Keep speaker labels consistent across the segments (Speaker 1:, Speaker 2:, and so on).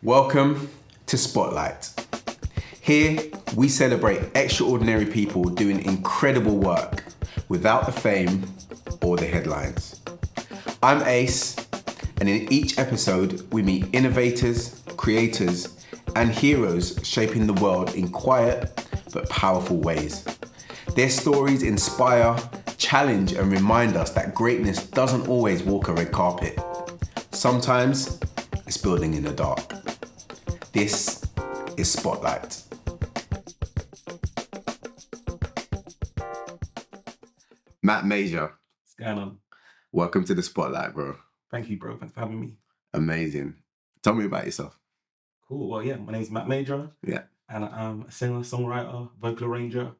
Speaker 1: Welcome to Spotlight. Here, we celebrate extraordinary people doing incredible work without the fame or the headlines. I'm Ayce, and in each episode, we meet innovators, creators, and heroes shaping the world in quiet but powerful ways. Their stories inspire, challenge, and remind us that greatness doesn't always walk a red carpet. Sometimes it's building in the dark. This is Spotlight. Matt Maijah,
Speaker 2: What's going on?
Speaker 1: welcome to the Spotlight, bro.
Speaker 2: Thank you, bro. Thanks for having me.
Speaker 1: Amazing. Tell me about yourself.
Speaker 2: Cool. Well, yeah, my name's Matt Maijah,
Speaker 1: Yeah,
Speaker 2: and I'm a singer, songwriter, vocal arranger,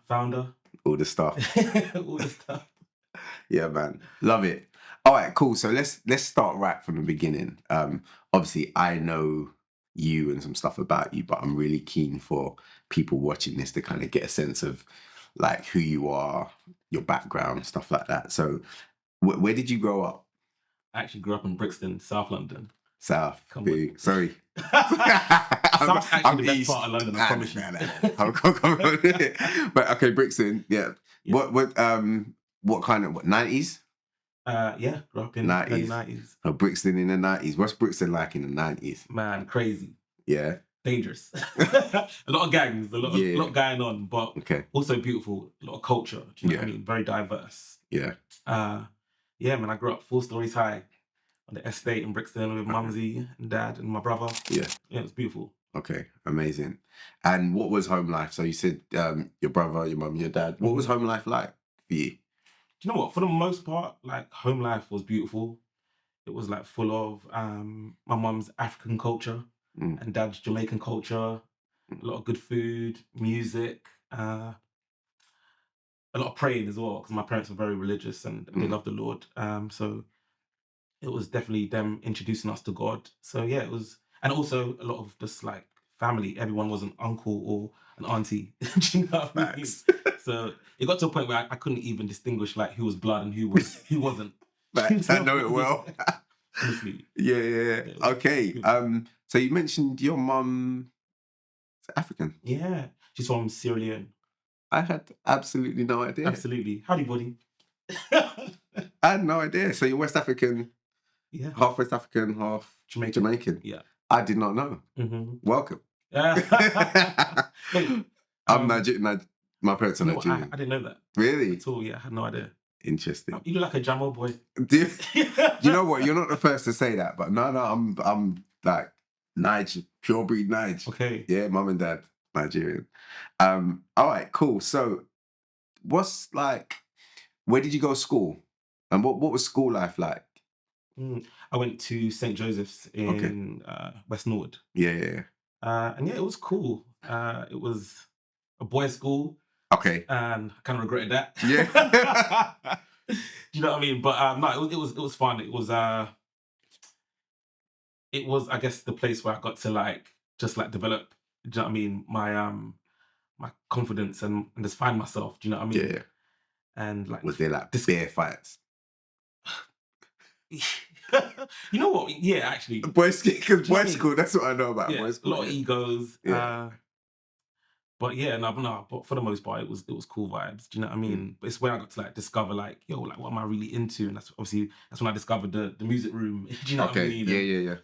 Speaker 2: founder,
Speaker 1: all the stuff.
Speaker 2: all this stuff.
Speaker 1: Yeah, man. Love it. All right, cool. So let's start right from the beginning. Obviously, I know you and some stuff about you, but I'm really keen for people watching this to kind of get a sense of like who you are, your background, stuff like that. So where did you grow up?
Speaker 2: I actually grew up in Brixton, South London.
Speaker 1: South.
Speaker 2: Come on.
Speaker 1: Sorry.
Speaker 2: South's actually the best
Speaker 1: East.
Speaker 2: part of London, I promise you.
Speaker 1: Come on. But okay, Brixton. Yeah.
Speaker 2: Yeah.
Speaker 1: What kind of 90s?
Speaker 2: Yeah, grew up in the
Speaker 1: 90s.
Speaker 2: early 90s.
Speaker 1: Oh, Brixton in the 90s. What's Brixton like in the 90s?
Speaker 2: Man, crazy.
Speaker 1: Yeah.
Speaker 2: Dangerous. A lot of gangs, a lot going on, but
Speaker 1: Okay.
Speaker 2: also beautiful. A lot of culture. Do you know what I
Speaker 1: Yeah.
Speaker 2: mean? Very diverse.
Speaker 1: Yeah.
Speaker 2: Yeah, man, I grew up 4 stories high on the estate in Brixton with mumsy and dad and my brother.
Speaker 1: Yeah.
Speaker 2: Yeah, it was beautiful.
Speaker 1: Okay. Amazing. And what was home life? So you said your brother, your mum, your dad. What was home life like for you?
Speaker 2: Do you know what? For the most part, like home life was beautiful. It was like full of my mum's African culture and dad's Jamaican culture. A lot of good food, music, a lot of praying as well, because my parents were very religious and they loved the Lord. So it was definitely them introducing us to God. So yeah, it was, and also a lot of just like family. Everyone was an uncle or an auntie. Do you know what I mean?
Speaker 1: Facts.
Speaker 2: So it got to a point where I couldn't even distinguish like who was blood and who wasn't.
Speaker 1: Facts. I know it well.
Speaker 2: Honestly.
Speaker 1: Yeah.
Speaker 2: Yeah.
Speaker 1: Okay. So you mentioned your mum is African.
Speaker 2: Yeah. She's from Sierra Leone.
Speaker 1: I had absolutely no idea.
Speaker 2: Absolutely. Howdy, buddy.
Speaker 1: I had no idea. So you're West African,
Speaker 2: Yeah.
Speaker 1: half West African, half Jamaican.
Speaker 2: Yeah.
Speaker 1: I did not know.
Speaker 2: Mm-hmm.
Speaker 1: Welcome.
Speaker 2: Hey,
Speaker 1: I'm Nigerian. My parents are
Speaker 2: no,
Speaker 1: Nigerian.
Speaker 2: I didn't know that
Speaker 1: Really?
Speaker 2: at all. Yeah, I had no idea.
Speaker 1: Interesting.
Speaker 2: You look like a Jamo boy.
Speaker 1: Do you know what? You're not the first to say that, but no, I'm like Nige, pure breed Nige.
Speaker 2: Okay.
Speaker 1: Yeah, mum and dad, Nigerian. All right, cool. So where did you go to school? And what was school life like?
Speaker 2: I went to St. Joseph's in West Norwood.
Speaker 1: Yeah.
Speaker 2: And yeah, it was cool. It was a boys' school,
Speaker 1: Okay.
Speaker 2: and I kind of regretted that.
Speaker 1: Yeah.
Speaker 2: Do you know what I mean? But no, it was fun. It was I guess the place where I got to like just like develop. Do you know what I mean? My confidence and just find myself. Do you know what I mean?
Speaker 1: Yeah.
Speaker 2: And like,
Speaker 1: Was there like bear fights?
Speaker 2: you know what? Yeah, actually,
Speaker 1: Boys'
Speaker 2: Do you know what I mean?
Speaker 1: school, that's what I know about
Speaker 2: yeah,
Speaker 1: boys'
Speaker 2: a
Speaker 1: school.
Speaker 2: lot of egos.
Speaker 1: Yeah.
Speaker 2: But yeah, no, but for the most part, it was cool vibes. Do you know what I mean? But it's where I got to like discover like, yo, like what am I really into? And that's when I discovered the music room. Do you know what I mean?
Speaker 1: Yeah.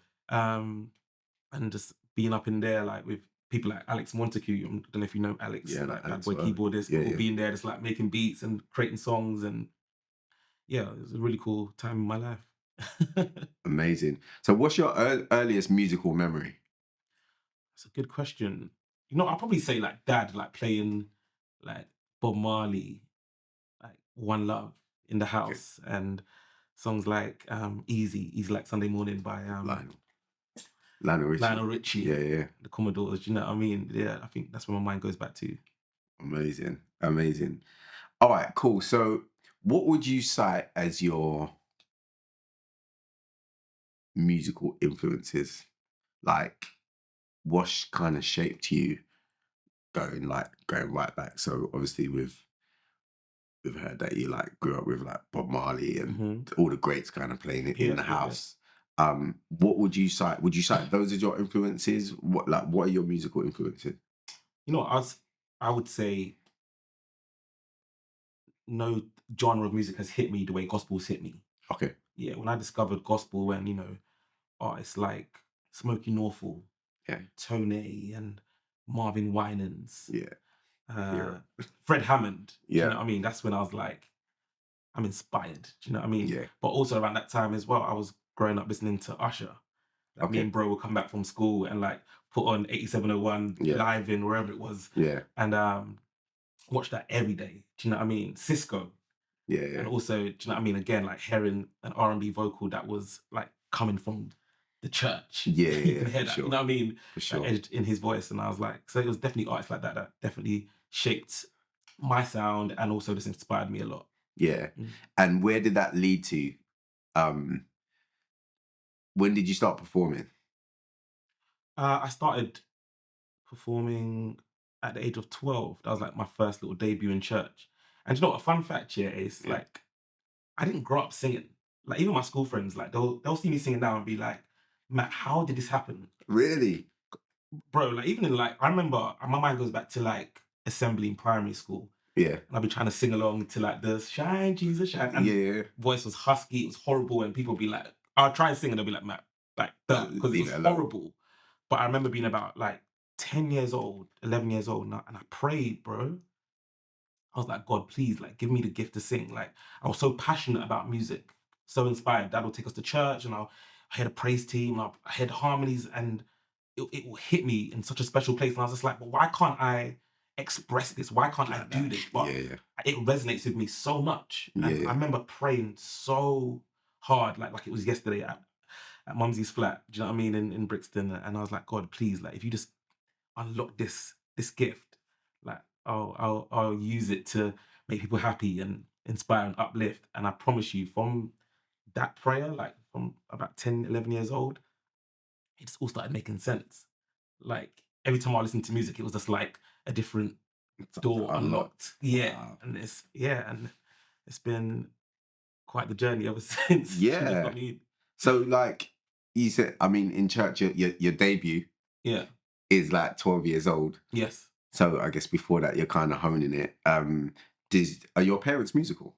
Speaker 2: And just being up in there like with people like Alex Montague. I don't know if you know Alex,
Speaker 1: Yeah,
Speaker 2: like
Speaker 1: Alex
Speaker 2: that boy
Speaker 1: well.
Speaker 2: keyboardist.
Speaker 1: Yeah.
Speaker 2: Being there, just like making beats and creating songs, and yeah, it was a really cool time in my life.
Speaker 1: Amazing. So what's your earliest musical memory?
Speaker 2: That's a good question. You know, I'll probably say like dad, like playing like Bob Marley, like One Love in the house, and songs like Easy like Sunday Morning by
Speaker 1: Lionel Richie.
Speaker 2: Lionel Richie,
Speaker 1: Yeah.
Speaker 2: the Commodores. Do you know what I mean? Yeah, I think that's where my mind goes back to.
Speaker 1: Amazing. All right, cool. So what would you cite as your musical influences? Like, what kind of shaped you going right back? So obviously we've heard that you like grew up with like Bob Marley and all the greats kind of playing it in the
Speaker 2: Yeah.
Speaker 1: house. What would you cite? Would you cite those as your influences? What are your musical influences?
Speaker 2: You know, I would say no genre of music has hit me the way gospel's hit me.
Speaker 1: Okay.
Speaker 2: Yeah, when I discovered gospel, when artists like Smokey Norfolk,
Speaker 1: Yeah.
Speaker 2: Tone, and Marvin Winans,
Speaker 1: Yeah.
Speaker 2: Fred Hammond. Do you
Speaker 1: Yeah.
Speaker 2: know what I mean? That's when I was like, I'm inspired. Do you know what I mean?
Speaker 1: Yeah.
Speaker 2: But also around that time as well, I was growing up listening to Usher. Like me and bro would come back from school and like put on 8701 live in wherever it was.
Speaker 1: Yeah.
Speaker 2: And watch that every day. Do you know what I mean? Cisco.
Speaker 1: Yeah.
Speaker 2: And also, do you know what I mean? Again, like hearing an R&B vocal that was like coming from the church.
Speaker 1: Yeah.
Speaker 2: You can hear that.
Speaker 1: Sure.
Speaker 2: You know what I mean?
Speaker 1: For sure.
Speaker 2: That edge in his voice. And I was like, so it was definitely artists like that that definitely shaped my sound and also just inspired me a lot.
Speaker 1: Yeah. And where did that lead to? When did you start performing?
Speaker 2: I started performing at the age of 12. That was like my first little debut in church. And you know what? A fun fact here is like, I didn't grow up singing. Like even my school friends, like they'll see me singing now and be like, Matt, how did this happen?
Speaker 1: Really?
Speaker 2: Bro, like even in like, I remember my mind goes back to like assembly in primary school.
Speaker 1: Yeah.
Speaker 2: And I'd be trying to sing along to like the Shine, Jesus, Shine. And voice was husky, it was horrible. And people would be like, I'll try and sing and they'll be like, Matt, like, because it was horrible. But I remember being about like 10 years old, 11 years old, and I prayed, bro. I was like, God, please, like, give me the gift to sing. Like, I was so passionate about music, so inspired. Dad would take us to church, and I had a praise team, I had harmonies, and it will hit me in such a special place. And I was just like, but why can't I express this? Why can't I do this? But it resonates with me so much. And I remember praying so hard, like it was yesterday at Mumsy's flat. Do you know what I mean? In Brixton, and I was like, God, please, like, if you just unlock this gift, like I'll use it to make people happy and inspire and uplift. And I promise you, from that prayer, like from about 10, 11 years old, it just all started making sense. Like every time I listened to music, it was just like a different door unlocked. Yeah. Wow. And it's been quite the journey ever since.
Speaker 1: Yeah.
Speaker 2: You know what I mean?
Speaker 1: So like you said, I mean, in church, your debut is like 12 years old.
Speaker 2: Yes.
Speaker 1: So I guess before that, you're kind of honing it. Are your parents musical?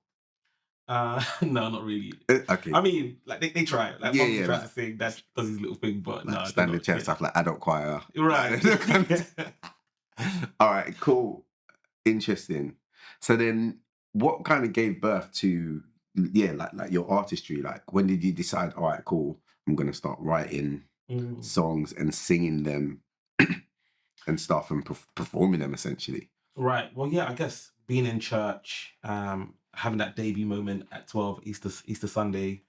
Speaker 2: No, not really.
Speaker 1: Okay.
Speaker 2: I mean, like they try. Like mom tries to sing, dad does his little thing, but
Speaker 1: like
Speaker 2: no.
Speaker 1: Standard church stuff like adult choir.
Speaker 2: Right.
Speaker 1: All right, cool. Interesting. So then what kind of gave birth to like your artistry? Like when did you decide, all right, cool, I'm gonna start writing songs and singing them and stuff and performing them essentially?
Speaker 2: Right. Well, yeah, I guess being in church, having that debut moment at 12, Easter Sunday,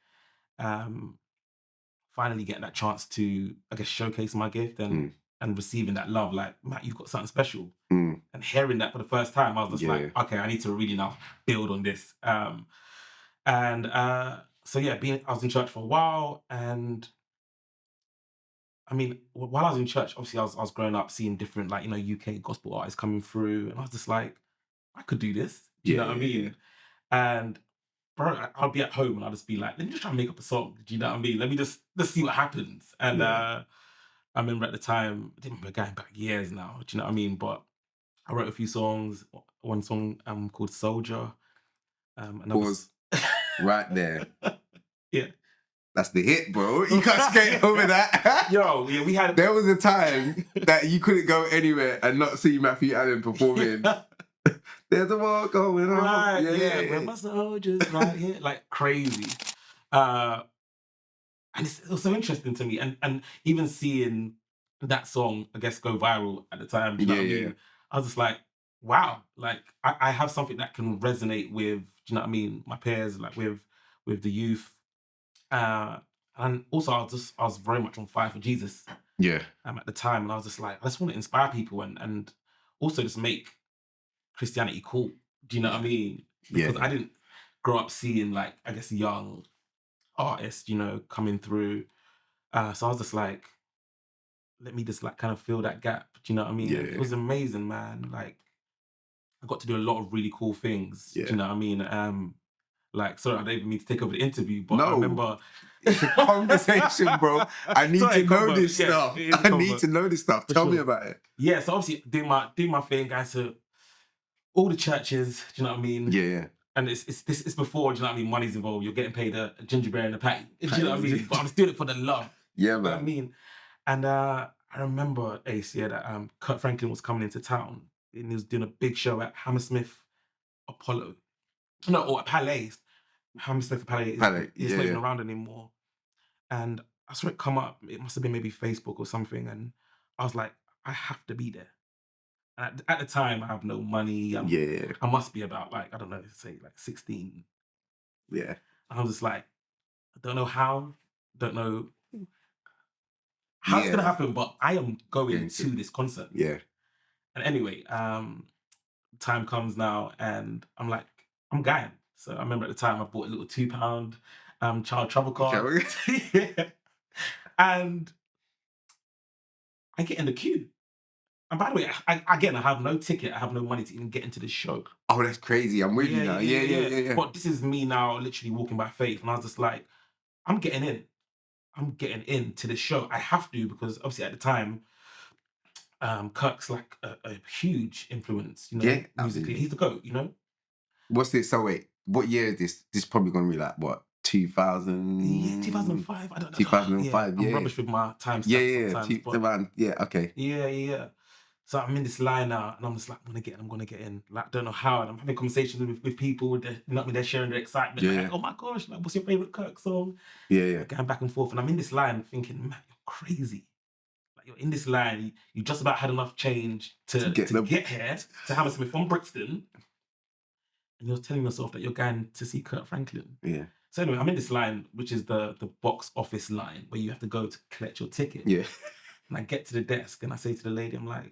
Speaker 2: finally getting that chance to, I guess, showcase my gift and receiving that love, like, Matt, you've got something special. And hearing that for the first time, I was just like, okay, I need to really now build on this. So yeah, I was in church for a while, and I mean, while I was in church, obviously I was growing up seeing different, like, UK gospel artists coming through, and I was just like, I could do this. Do you know what I mean? And bro, I'll be at home and I'll just be like, let me just try and make up a song. Do you know what I mean? Let me just see what happens. And I remember at the time, I didn't remember going back years now. Do you know what I mean? But I wrote a few songs. One song called Soldier. And
Speaker 1: Pause. Right there.
Speaker 2: Yeah.
Speaker 1: That's the hit, bro. You can't skate over that.
Speaker 2: Yo, yeah, we had...
Speaker 1: There was a time that you couldn't go anywhere and not see Matthew Allen performing. There's a war going on.
Speaker 2: Right, yeah. Where my soldiers right here? Like, crazy. And it was so interesting to me. And even seeing that song, I guess, go viral at the time, do you know what I mean? I was just like, wow. Like, I have something that can resonate with, do you know what I mean, my peers, like with the youth. And also I was very much on fire for Jesus.
Speaker 1: Yeah.
Speaker 2: At the time, and I was just like, I just want to inspire people and also just make Christianity cool. Do you know what I mean? Because I didn't grow up seeing, like, I guess, young artists, coming through. So I was just like, let me just like kind of fill that gap. Do you know what I mean? It was amazing, man. Like, I got to do a lot of really cool things. Do you know what I mean? Like, sorry, I don't even mean to take over the interview, but
Speaker 1: No.
Speaker 2: I remember
Speaker 1: It's a conversation, bro. I need
Speaker 2: Sorry,
Speaker 1: to know
Speaker 2: convo.
Speaker 1: this
Speaker 2: Yeah,
Speaker 1: stuff.
Speaker 2: it is a
Speaker 1: I need
Speaker 2: convo.
Speaker 1: to know this stuff.
Speaker 2: For
Speaker 1: Tell me
Speaker 2: sure.
Speaker 1: about it.
Speaker 2: Yeah, so obviously doing my thing, guys. So all the churches, do you know what I mean?
Speaker 1: Yeah.
Speaker 2: And it's before, do you know what I mean? Money's involved. You're getting paid a ginger beer and a patty. Do you know what I mean? But I'm just doing it for the love.
Speaker 1: Yeah,
Speaker 2: You know what I
Speaker 1: man.
Speaker 2: mean? And I remember Ayce, that Kurt Franklin was coming into town and he was doing a big show at Hammersmith Apollo. No, or at Palais. Hammersmith Palais is
Speaker 1: Palais,
Speaker 2: it's
Speaker 1: yeah,
Speaker 2: not even
Speaker 1: yeah.
Speaker 2: around anymore. And I saw it come up. It must have been maybe Facebook or something. And I was like, I have to be there. And at the time, I have no money.
Speaker 1: Yeah.
Speaker 2: I must be about like, I don't know, say like 16.
Speaker 1: Yeah.
Speaker 2: I was just like, I don't know how, don't know how it's gonna happen, but I am going to this concert.
Speaker 1: Yeah.
Speaker 2: And anyway, time comes now, and I'm like, I'm going. So I remember at the time I bought a little £2 child travel card. Yeah. And I get in the queue. And by the way, I have no ticket. I have no money to even get into this show.
Speaker 1: Oh, that's crazy. I'm with you now. Yeah.
Speaker 2: But this is me now literally walking by faith. And I was just like, I'm getting in. I'm getting into this show. I have to, because obviously at the time, Kirk's like a huge influence, you know,
Speaker 1: Yeah,
Speaker 2: musically.
Speaker 1: absolutely.
Speaker 2: He's the GOAT, you know?
Speaker 1: What's this? So wait, what year is this? This is probably going to be like, what, 2000?
Speaker 2: Yeah, 2005. I don't know.
Speaker 1: 2005,
Speaker 2: I'm rubbish with my time stamps sometimes.
Speaker 1: Okay.
Speaker 2: Yeah. So I'm in this line now, and I'm just like, I'm gonna get in. Like, I don't know how. And I'm having conversations with people. You know what I mean? They're sharing their excitement.
Speaker 1: Yeah.
Speaker 2: Like, oh my gosh, like, what's your favorite Kirk song?
Speaker 1: Yeah.
Speaker 2: Going back and forth, and I'm in this line thinking, man, you're crazy. Like, you're in this line. You just about had enough change to get here to Hammersmith from Brixton, and you're telling yourself that you're going to see Kurt Franklin.
Speaker 1: Yeah.
Speaker 2: So anyway, I'm in this line, which is the box office line, where you have to go to collect your ticket.
Speaker 1: Yeah.
Speaker 2: And I get to the desk and I say to the lady, I'm like,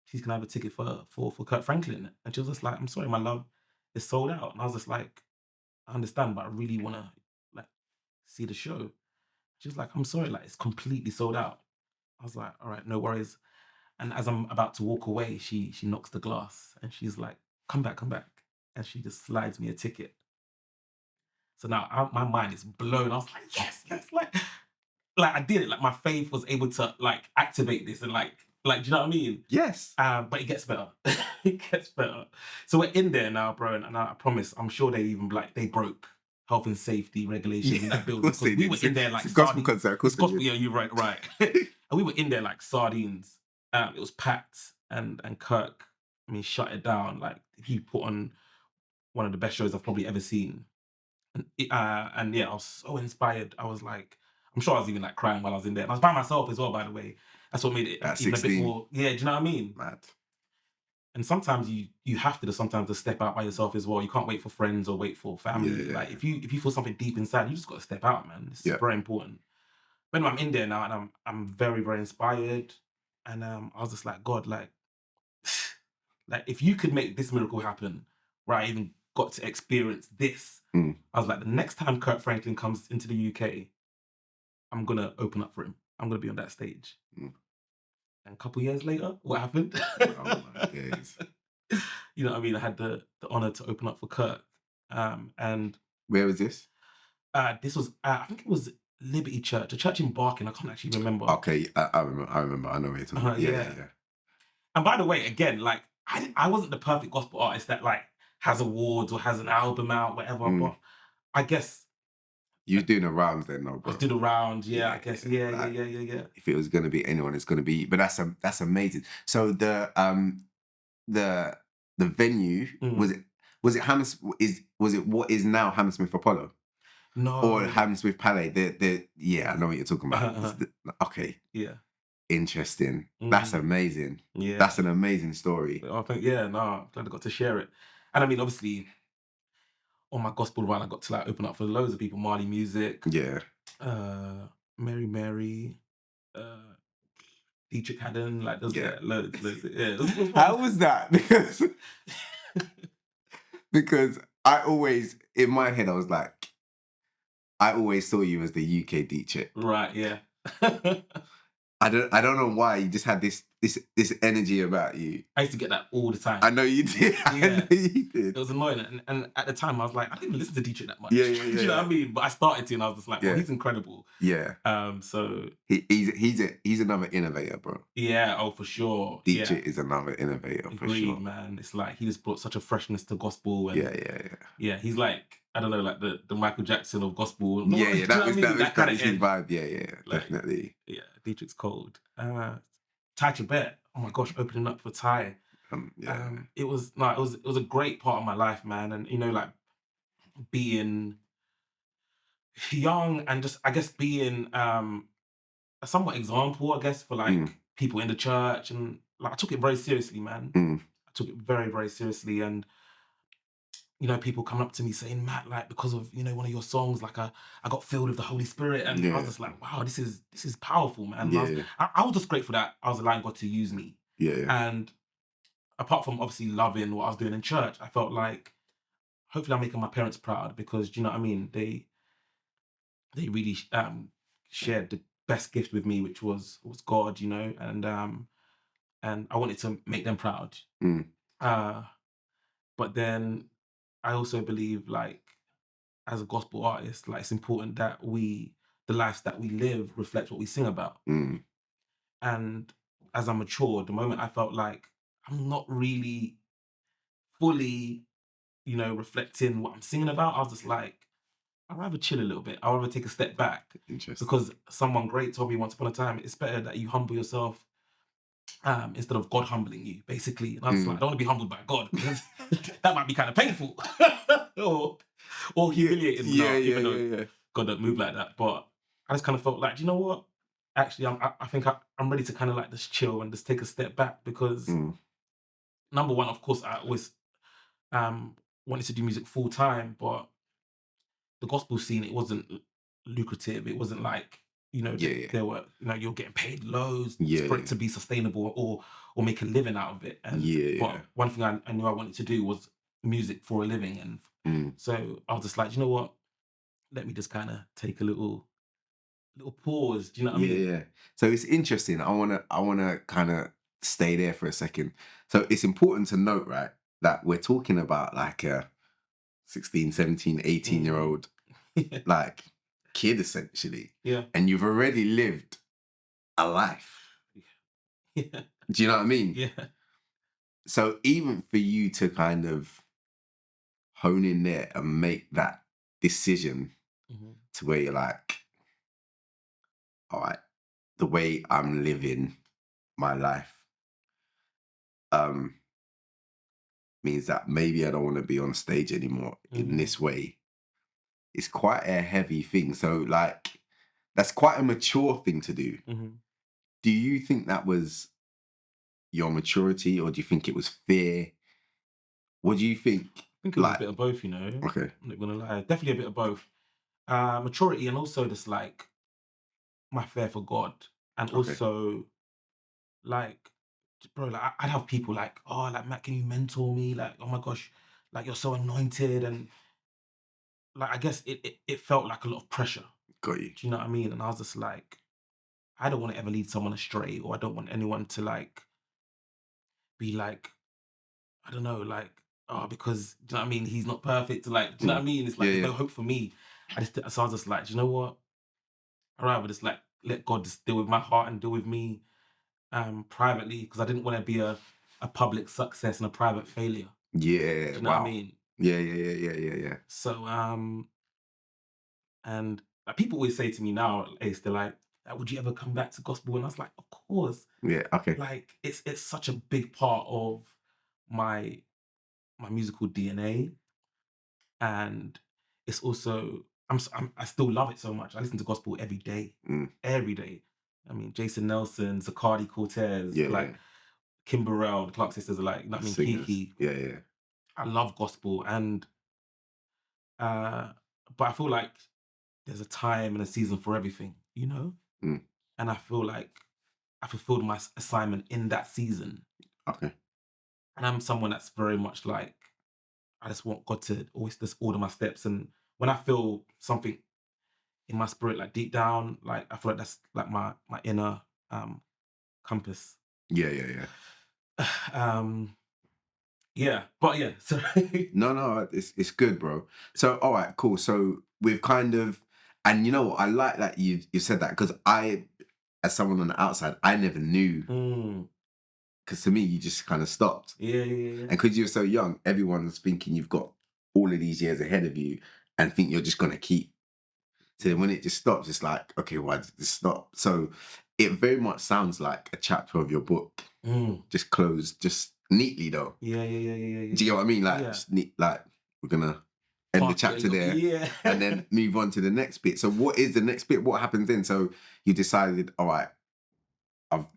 Speaker 2: she's gonna have a ticket for Kurt Franklin. And she was just like, I'm sorry, my love, it's sold out. And I was just like, I understand, but I really wanna like see the show. She was like, I'm sorry, like it's completely sold out. I was like, all right, no worries. And as I'm about to walk away, she knocks the glass and she's like, come back. And she just slides me a ticket. So now my mind is blown. I was like, yes, like I did it. Like my faith was able to like activate this and like do you know what I mean?
Speaker 1: Yes.
Speaker 2: But it gets better. It gets better. So we're in there now, bro, and I promise, I'm sure they even they broke health and safety regulations in that building, because we were in there like
Speaker 1: gospel concert.
Speaker 2: Gospel, yeah, you're right. And we were in there like sardines. It was packed, and Kirk, I mean, shut it down. Like he put on one of the best shows I've probably ever seen. And yeah, I was so inspired. I was like, I'm sure I was even like crying while I was in there. And I was by myself as well, by the way. That's what made it
Speaker 1: At
Speaker 2: even
Speaker 1: 16.
Speaker 2: a bit more. Yeah, do you know what I mean?
Speaker 1: Mad.
Speaker 2: And sometimes you have to sometimes to step out by yourself as well. You can't wait for friends or wait for family.
Speaker 1: Yeah.
Speaker 2: Like if you feel something deep inside, you just got to step out, man. It's very important. But anyway, I'm in there now, and I'm very, very inspired. And I was just like, God, like if you could make this miracle happen, where I even got to experience this, I was like, the next time Kurt Franklin comes into the UK, I'm gonna open up for him. I'm gonna be on that stage. And a couple years later, what happened?
Speaker 1: Oh my days.
Speaker 2: You know what I mean? I had the honor to open up for Kurt. And
Speaker 1: where was this?
Speaker 2: This was I think it was Liberty Church, a church in Barking. I can't actually remember.
Speaker 1: Okay, I remember. I know where you're talking about. Yeah.
Speaker 2: And by the way, again, like I wasn't the perfect gospel artist that like has awards or has an album out, whatever. But I guess
Speaker 1: you're doing the rounds then, no, bro.
Speaker 2: I was doing the rounds, yeah. I guess, yeah.
Speaker 1: If it was gonna be anyone, it's gonna be. But that's amazing. So the venue was it Hammersmith? Was it what is now Hammersmith Apollo?
Speaker 2: No.
Speaker 1: Or Hammersmith Palais? Yeah, I know what you're talking about. Okay.
Speaker 2: Yeah.
Speaker 1: Interesting. That's amazing.
Speaker 2: Yeah.
Speaker 1: That's an amazing story.
Speaker 2: I think, I'm glad I got to share it. And I mean, obviously, on my gospel run, I got to like open up for loads of people. Marley Music.
Speaker 1: Yeah.
Speaker 2: Mary. Dietrich Haddon. Like, those loads. Yeah.
Speaker 1: How was that? Because I always, in my head, I was like, I always saw you as the UK Dietrich.
Speaker 2: Right, yeah.
Speaker 1: I don't know why you just had this this energy about you.
Speaker 2: I used to get that all the time.
Speaker 1: I know you did. I know you
Speaker 2: It
Speaker 1: did.
Speaker 2: was annoying. And at the time, I was like, I didn't even listen to Dietrich that much.
Speaker 1: Yeah,
Speaker 2: Do you know what I mean? But I started to, and I was just like, well,
Speaker 1: Yeah.
Speaker 2: he's incredible.
Speaker 1: Yeah.
Speaker 2: So
Speaker 1: He's another innovator, bro.
Speaker 2: yeah, oh for sure.
Speaker 1: DJ is another innovator for
Speaker 2: Agreed,
Speaker 1: sure.
Speaker 2: man. It's like he just brought such a freshness to gospel. And
Speaker 1: Yeah.
Speaker 2: he's like, I don't know, like the Michael Jackson of gospel.
Speaker 1: Yeah,
Speaker 2: That was
Speaker 1: his vibe. Yeah,
Speaker 2: Like,
Speaker 1: definitely.
Speaker 2: Yeah, Dietrich's cold. Ty Chibet. Oh my gosh, opening up for Ty. It was a great part of my life, man. And you know, like being young and just I guess being a somewhat example, I guess, for like people in the church, and like I took it very seriously, man. I took it very, very seriously. And you know, people coming up to me saying, Matt, like because of, you know, one of your songs, like I got filled with the Holy Spirit. And I was just like, wow, this is powerful, man. I was just grateful that I was allowing God to use me. And apart from obviously loving what I was doing in church, I felt like hopefully I'm making my parents proud, because do you know what I mean? They really shared the best gift with me, which was God, you know, and I wanted to make them proud. But then I also believe, like, as a gospel artist, like it's important that the lives that we live reflect what we sing about. And as I matured, the moment I felt like I'm not really fully, you know, reflecting what I'm singing about, I was just like, I'd rather chill a little bit. I'd rather take a step back.
Speaker 1: Interesting.
Speaker 2: Because someone great told me once upon a time, it's better that you humble yourself instead of God humbling you, basically. And I was like, I don't want to be humbled by God, because that might be kind of painful or humiliating. Even though God don't move like that. But I just kind of felt like, do you know what? Actually, I think I'm ready to kind of like just chill and just take a step back, because number one, of course, I always wanted to do music full time, but the gospel scene, it wasn't lucrative. It wasn't like, you know, there were, you know, you're getting paid loads for it to be sustainable or make a living out of it. And but one thing I knew I wanted to do was music for a living. And so I was just like, you know what? Let me just kind of take a little pause. Do you know what I mean?
Speaker 1: Yeah. So it's interesting. I wanna kind of stay there for a second. So it's important to note, right, that we're talking about like a 16, 17, 18-year-old like kid, essentially.
Speaker 2: Yeah.
Speaker 1: And you've already lived a life.
Speaker 2: Yeah.
Speaker 1: Do you know what I mean?
Speaker 2: Yeah.
Speaker 1: So even for you to kind of hone in there and make that decision to where you're like, all right, the way I'm living my life means that maybe I don't want to be on stage anymore in this way. It's quite a heavy thing. So like, that's quite a mature thing to do. Do you think that was your maturity, or do you think it was fear? What do you think?
Speaker 2: I think it was a bit of both, you know.
Speaker 1: Okay.
Speaker 2: I'm not gonna lie. Definitely a bit of both. Maturity, and also just like my fear for God. And also like, bro, like I'd have people like, oh, like Matt, can you mentor me? Like, oh my gosh, like you're so anointed. And like I guess it felt like a lot of pressure.
Speaker 1: Got you.
Speaker 2: Do you know what I mean? And I was just like, I don't want to ever lead someone astray, or I don't want anyone to like be like, I don't know, like, oh, because do you know what I mean? He's not perfect. Like, do you know what I mean? It's like there's no hope for me. So I was just like, do you know what? I'd rather just like let God just deal with my heart and deal with me privately, because I didn't want to be a public success and a private failure.
Speaker 1: Yeah.
Speaker 2: Do you know what I mean?
Speaker 1: Yeah.
Speaker 2: So and like, people always say to me now, Ace, they're like, would you ever come back to gospel? And I was like, of course.
Speaker 1: Yeah. Okay.
Speaker 2: Like it's such a big part of my musical DNA, and it's also I still love it so much. I listen to gospel every day, every day. I mean, Jason Nelson, Zaccardi Cortez, like Kimberell, the Clark sisters are like, you know what I mean,
Speaker 1: Singers.
Speaker 2: Kiki.
Speaker 1: Yeah.
Speaker 2: I love gospel, and but I feel like there's a time and a season for everything, you know. And I feel like I fulfilled my assignment in that season.
Speaker 1: Okay.
Speaker 2: And I'm someone that's very much like, I just want God to always just order my steps. And when I feel something in my spirit, like deep down, like I feel like that's like my inner compass.
Speaker 1: Yeah.
Speaker 2: Yeah, but yeah, so
Speaker 1: No, it's good, bro. So, all right, cool. So we've kind of, and you know what, I like that you said that, because I, as someone on the outside, I never knew, because to me, you just kind of stopped.
Speaker 2: Yeah.
Speaker 1: And because you're so young, everyone's thinking you've got all of these years ahead of you and think you're just going to keep. So then when it just stops, it's like, okay, why did this stop? So it very much sounds like a chapter of your book, just closed, just neatly though.
Speaker 2: Yeah.
Speaker 1: Do you get what I mean? Like,
Speaker 2: Yeah.
Speaker 1: just neat, like we're going to end the chapter there and then move on to the next bit. So what is the next bit? What happens then? So you decided, all right, I've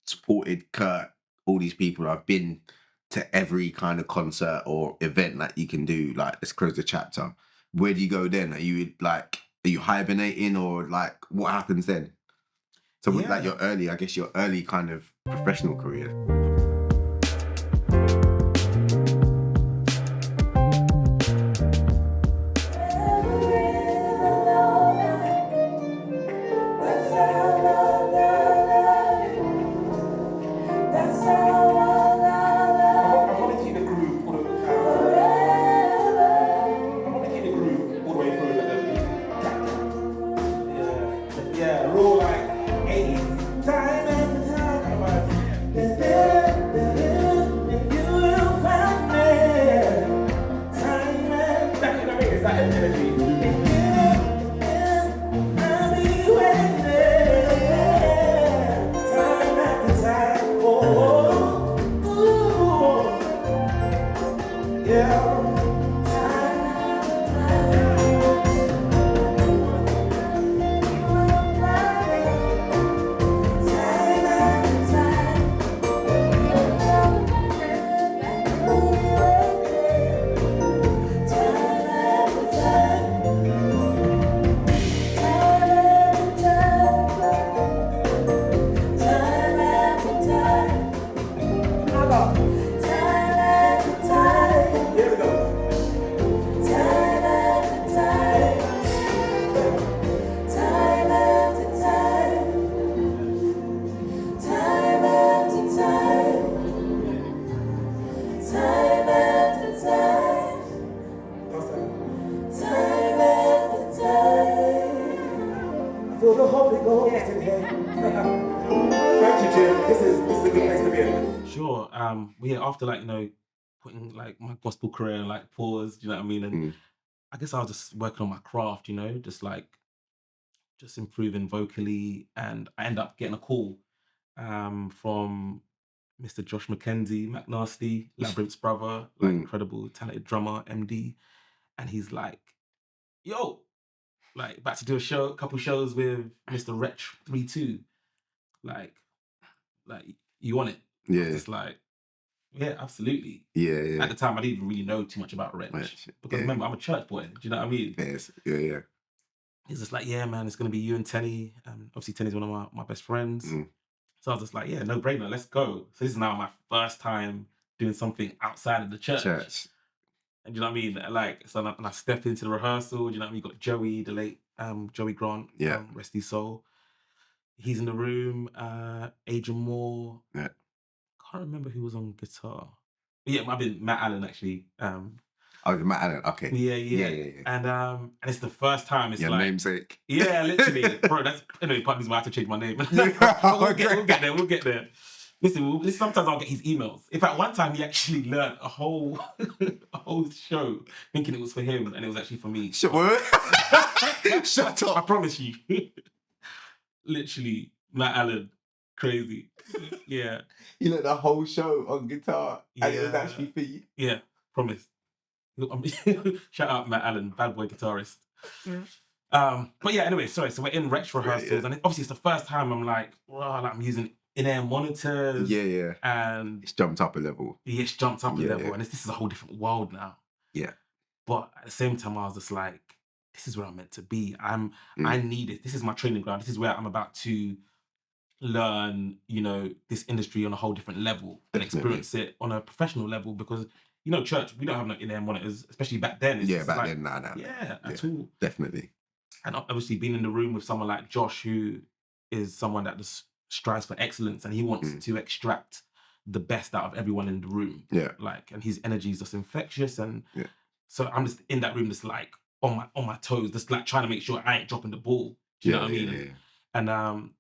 Speaker 1: supported Kurt, all these people. I've been to every kind of concert or event that you can do. Like, let's close the chapter. Where do you go then? Are you hibernating, or like what happens then? So with, like, your early kind of professional career.
Speaker 2: Sure. Yeah, after like, putting like my gospel career like pause, do you know what I mean? And I guess I was just working on my craft, just improving vocally, and I end up getting a call from Mr. Josh McKenzie, McNasty, Labyrinth's brother, like incredible, talented drummer, MD. And he's like, yo, like about to do a couple shows with Mr. Wretch 32. Like you want it?
Speaker 1: Yeah.
Speaker 2: I was just like, yeah, absolutely.
Speaker 1: Yeah.
Speaker 2: At the time, I didn't even really know too much about Wretch. Because remember, I'm a church boy. Do you know what I mean?
Speaker 1: Yes. Yeah.
Speaker 2: He's just like, yeah, man, it's going to be you and Tenny. Obviously, Tenny's one of my best friends. So I was just like, yeah, no brainer, let's go. So this is now my first time doing something outside of the church. And do you know what I mean? Like, so I step into the rehearsal, do you know what I mean? Got Joey, the late Joey Grant, rest his soul. He's in the room, Adrian Moore.
Speaker 1: Yeah.
Speaker 2: Can't remember who was on guitar. Yeah, it might have been Matt Allen, actually.
Speaker 1: Oh, Matt Allen, okay.
Speaker 2: Yeah. And it's the first time it's
Speaker 1: your
Speaker 2: like...
Speaker 1: namesake.
Speaker 2: Yeah, literally. Bro, that's... Anyway, part of me, I have to change my name. We'll get there. Listen, sometimes I'll get his emails. In fact, one time he actually learned a whole show thinking it was for him, and it was actually for me.
Speaker 1: Shut up.
Speaker 2: I promise you. Literally, Matt Allen. Crazy. Yeah.
Speaker 1: You know, the whole show on guitar, and it was actually for you.
Speaker 2: Yeah, promise. Shout out Matt Allen, bad boy guitarist. But yeah, anyway, sorry. So we're in Wretch rehearsals, and obviously it's the first time I'm like, well, I'm using in-air monitors.
Speaker 1: Yeah.
Speaker 2: And
Speaker 1: it's jumped up a level.
Speaker 2: Yeah, it's jumped up a level, and this is a whole different world now.
Speaker 1: Yeah.
Speaker 2: But at the same time, I was just like, this is where I'm meant to be. I need it. This is my training ground. This is where I'm about to learn, this industry on a whole different level and experience it on a professional level, because church, we don't have no in-air monitors, especially back then.
Speaker 1: It's back then, nah.
Speaker 2: Yeah, at all.
Speaker 1: Definitely.
Speaker 2: And obviously being in the room with someone like Josh, who is someone that just strives for excellence, and he wants to extract the best out of everyone in the room.
Speaker 1: Yeah.
Speaker 2: Like, and his energy is just infectious, and
Speaker 1: Yeah.
Speaker 2: so I'm just in that room, just like on my toes, just like trying to make sure I ain't dropping the ball. Do you know what I mean?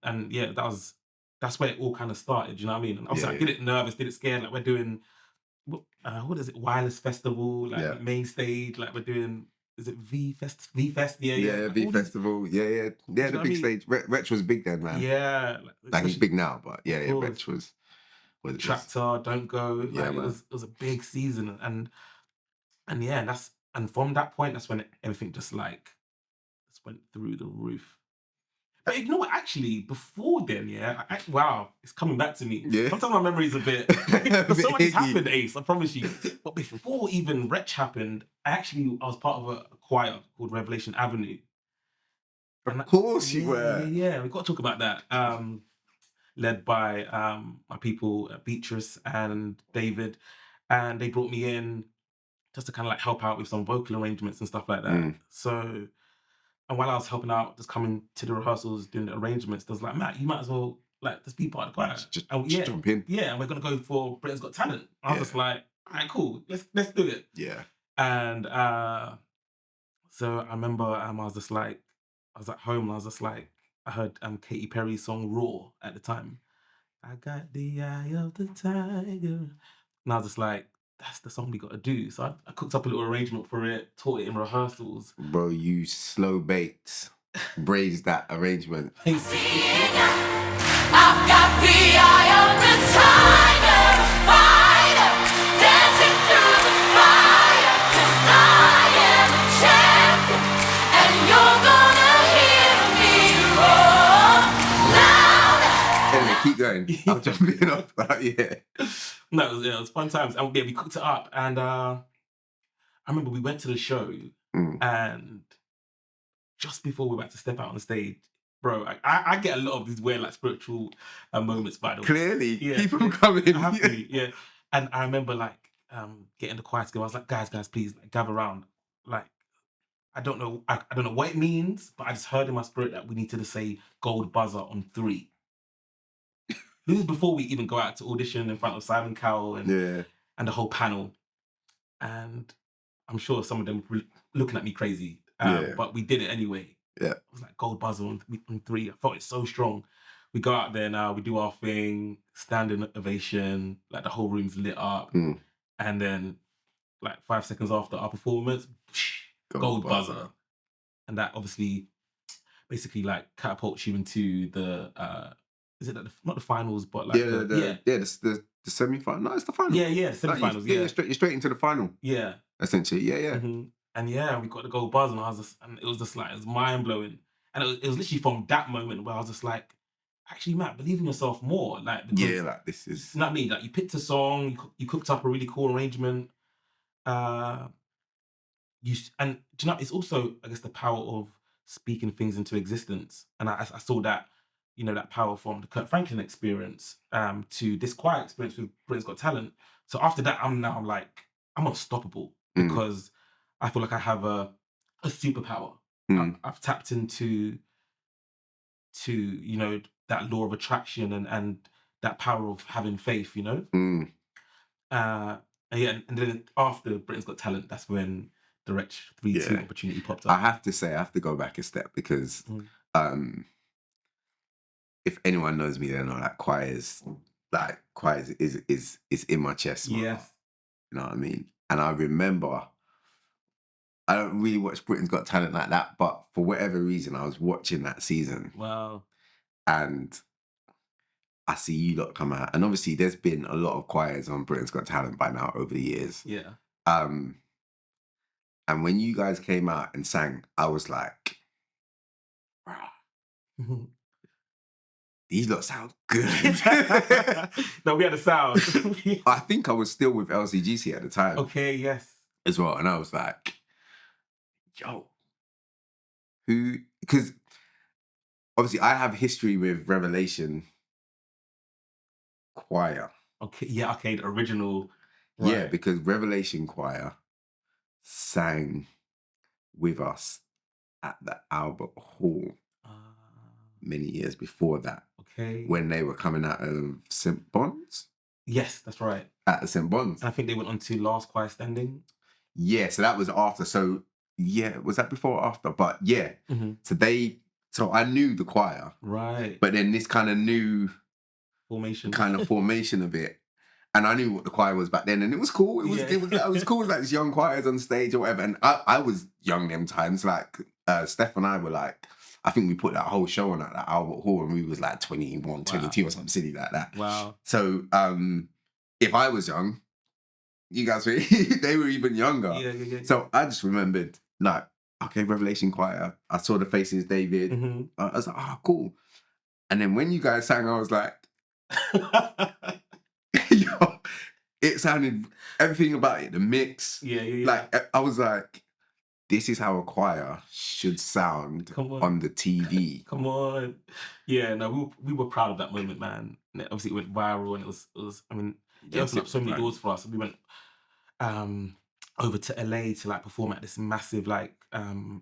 Speaker 2: And yeah, that's where it all kind of started. Do you know what I mean? And obviously, I did it nervous, did it scared. Like, we're doing what is it? Wireless Festival, like main stage. Like, we're doing. Is it V Fest? Yeah. Like,
Speaker 1: V Festival. Yeah. The big stage. Wretch was big then, man.
Speaker 2: Yeah.
Speaker 1: Like, he's big now, but yeah, Wretch was
Speaker 2: Tractor, Don't Go.
Speaker 1: Yeah,
Speaker 2: like, it was a big season, and yeah, and from that point, that's when everything just went through the roof. But you know what? Actually, before then, wow, it's coming back to me.
Speaker 1: Yeah.
Speaker 2: Sometimes my memory's a bit. So much has happened, Ace. I promise you. But before even Wretch happened, I was part of a choir called Revelation Avenue.
Speaker 1: Of course you were.
Speaker 2: Yeah, we got to talk about that. Led by my people, Beatrice and David, and they brought me in just to kind of like help out with some vocal arrangements and stuff like that. So. And while I was helping out, just coming to the rehearsals, doing the arrangements, there was like, Matt, you might as well like just be part of the choir.
Speaker 1: Just jump in.
Speaker 2: Yeah, and we're gonna go for Britain's Got Talent. I was just like, all right, cool, let's do it.
Speaker 1: Yeah.
Speaker 2: And so I remember I was at home and I was just like, I heard Katy Perry's song Raw at the time. I got the eye of the tiger. And I was just like, that's the song we got to do. So I cooked up a little arrangement for it, taught it in rehearsals.
Speaker 1: Bro, you slow baked, braised that arrangement.
Speaker 3: I've got the eye of the tiger, fighter, dancing through the fire, 'cause I am a champion, and you're gonna hear me roar louder.
Speaker 1: Anyway, keep going. I'll jump in off that,
Speaker 2: No, it was fun times. And we cooked it up. And I remember we went to the show, and just before we were about to step out on the stage, bro, I get a lot of these weird, like, spiritual moments, by the way.
Speaker 1: Clearly, keep them coming.
Speaker 2: I have to, yeah. And I remember, like, getting the choir together. I was like, guys, please, like, gather around. Like, I don't know what it means, but I just heard in my spirit that we need to say gold buzzer on 3. This is before we even go out to audition in front of Simon Cowell and the whole panel. And I'm sure some of them were looking at me crazy. But we did it anyway.
Speaker 1: Yeah.
Speaker 2: It was like gold buzzer on 3. I felt it's so strong. We go out there now, we do our thing, standing ovation, like the whole room's lit up. And then like 5 seconds after our performance, gold buzzer. And that obviously basically like catapults you into the is it not the finals, but like
Speaker 1: the semi-final? No, it's the final.
Speaker 2: Yeah, the semi-finals.
Speaker 1: You're straight into the final.
Speaker 2: Yeah.
Speaker 1: Essentially, yeah.
Speaker 2: Mm-hmm. And we got the gold buzz, and it was mind blowing. And it was literally from that moment where I was just like, actually, Matt, believe in yourself more. Like, because,
Speaker 1: like this is.
Speaker 2: You know what I mean? Like, you picked a song, you cooked up a really cool arrangement. And do you know? It's also, I guess, the power of speaking things into existence. And I saw that. You know, that power from the Kurt Franklin experience to this choir experience with Britain's Got Talent. So after that, I'm unstoppable because I feel like I have a superpower. I've tapped into you know, that law of attraction and that power of having faith, you know? And then after Britain's Got Talent, that's when the Wretch 3-2 opportunity popped up.
Speaker 1: I have to go back a step because if anyone knows me, they know that choir is in my chest.
Speaker 2: Yeah.
Speaker 1: You know what I mean? And I remember, I don't really watch Britain's Got Talent like that, but for whatever reason, I was watching that season.
Speaker 2: Wow.
Speaker 1: And I see you lot come out. And obviously there's been a lot of choirs on Britain's Got Talent by now over the years.
Speaker 2: Yeah.
Speaker 1: And when you guys came out and sang, I was like, these lot sound good.
Speaker 2: No, we had a sound.
Speaker 1: I think I was still with LCGC at the time.
Speaker 2: Okay, yes.
Speaker 1: As well. And I was like, yo, who? Because obviously I have history with Revelation Choir.
Speaker 2: Okay, the original.
Speaker 1: Right. Yeah, because Revelation Choir sang with us at the Albert Hall many years before that.
Speaker 2: Okay.
Speaker 1: when they were coming out of St. Bonds.
Speaker 2: Yes, that's right.
Speaker 1: At the St. Bonds.
Speaker 2: And I think they went on to Last Choir Standing.
Speaker 1: Yeah, so that was after. So yeah, was that before or after? But yeah, so I knew the choir,
Speaker 2: Right.
Speaker 1: but then this kind of new formation of it, and I knew what the choir was back then, and it was cool. It was cool. Like these young choirs on stage or whatever, and I was young them times. Like Steph and I were like, I think we put that whole show on at that Albert Hall, and we was like 21, 22 or something silly like that.
Speaker 2: Wow.
Speaker 1: So if I was young, you guys were they were even younger.
Speaker 2: Yeah.
Speaker 1: So I just remembered, like, okay, Revelation Choir. I saw the faces, David.
Speaker 2: Mm-hmm.
Speaker 1: I was like, oh, cool. And then when you guys sang, I was like, yo, it sounded, everything about it, the mix.
Speaker 2: Yeah.
Speaker 1: Like, I was like, this is how a choir should sound on the TV.
Speaker 2: Come on. Yeah, no, we were proud of that moment, man. And obviously, it went viral, and it was. I mean, it opened up so many doors for us. We went over to LA to like perform at this massive like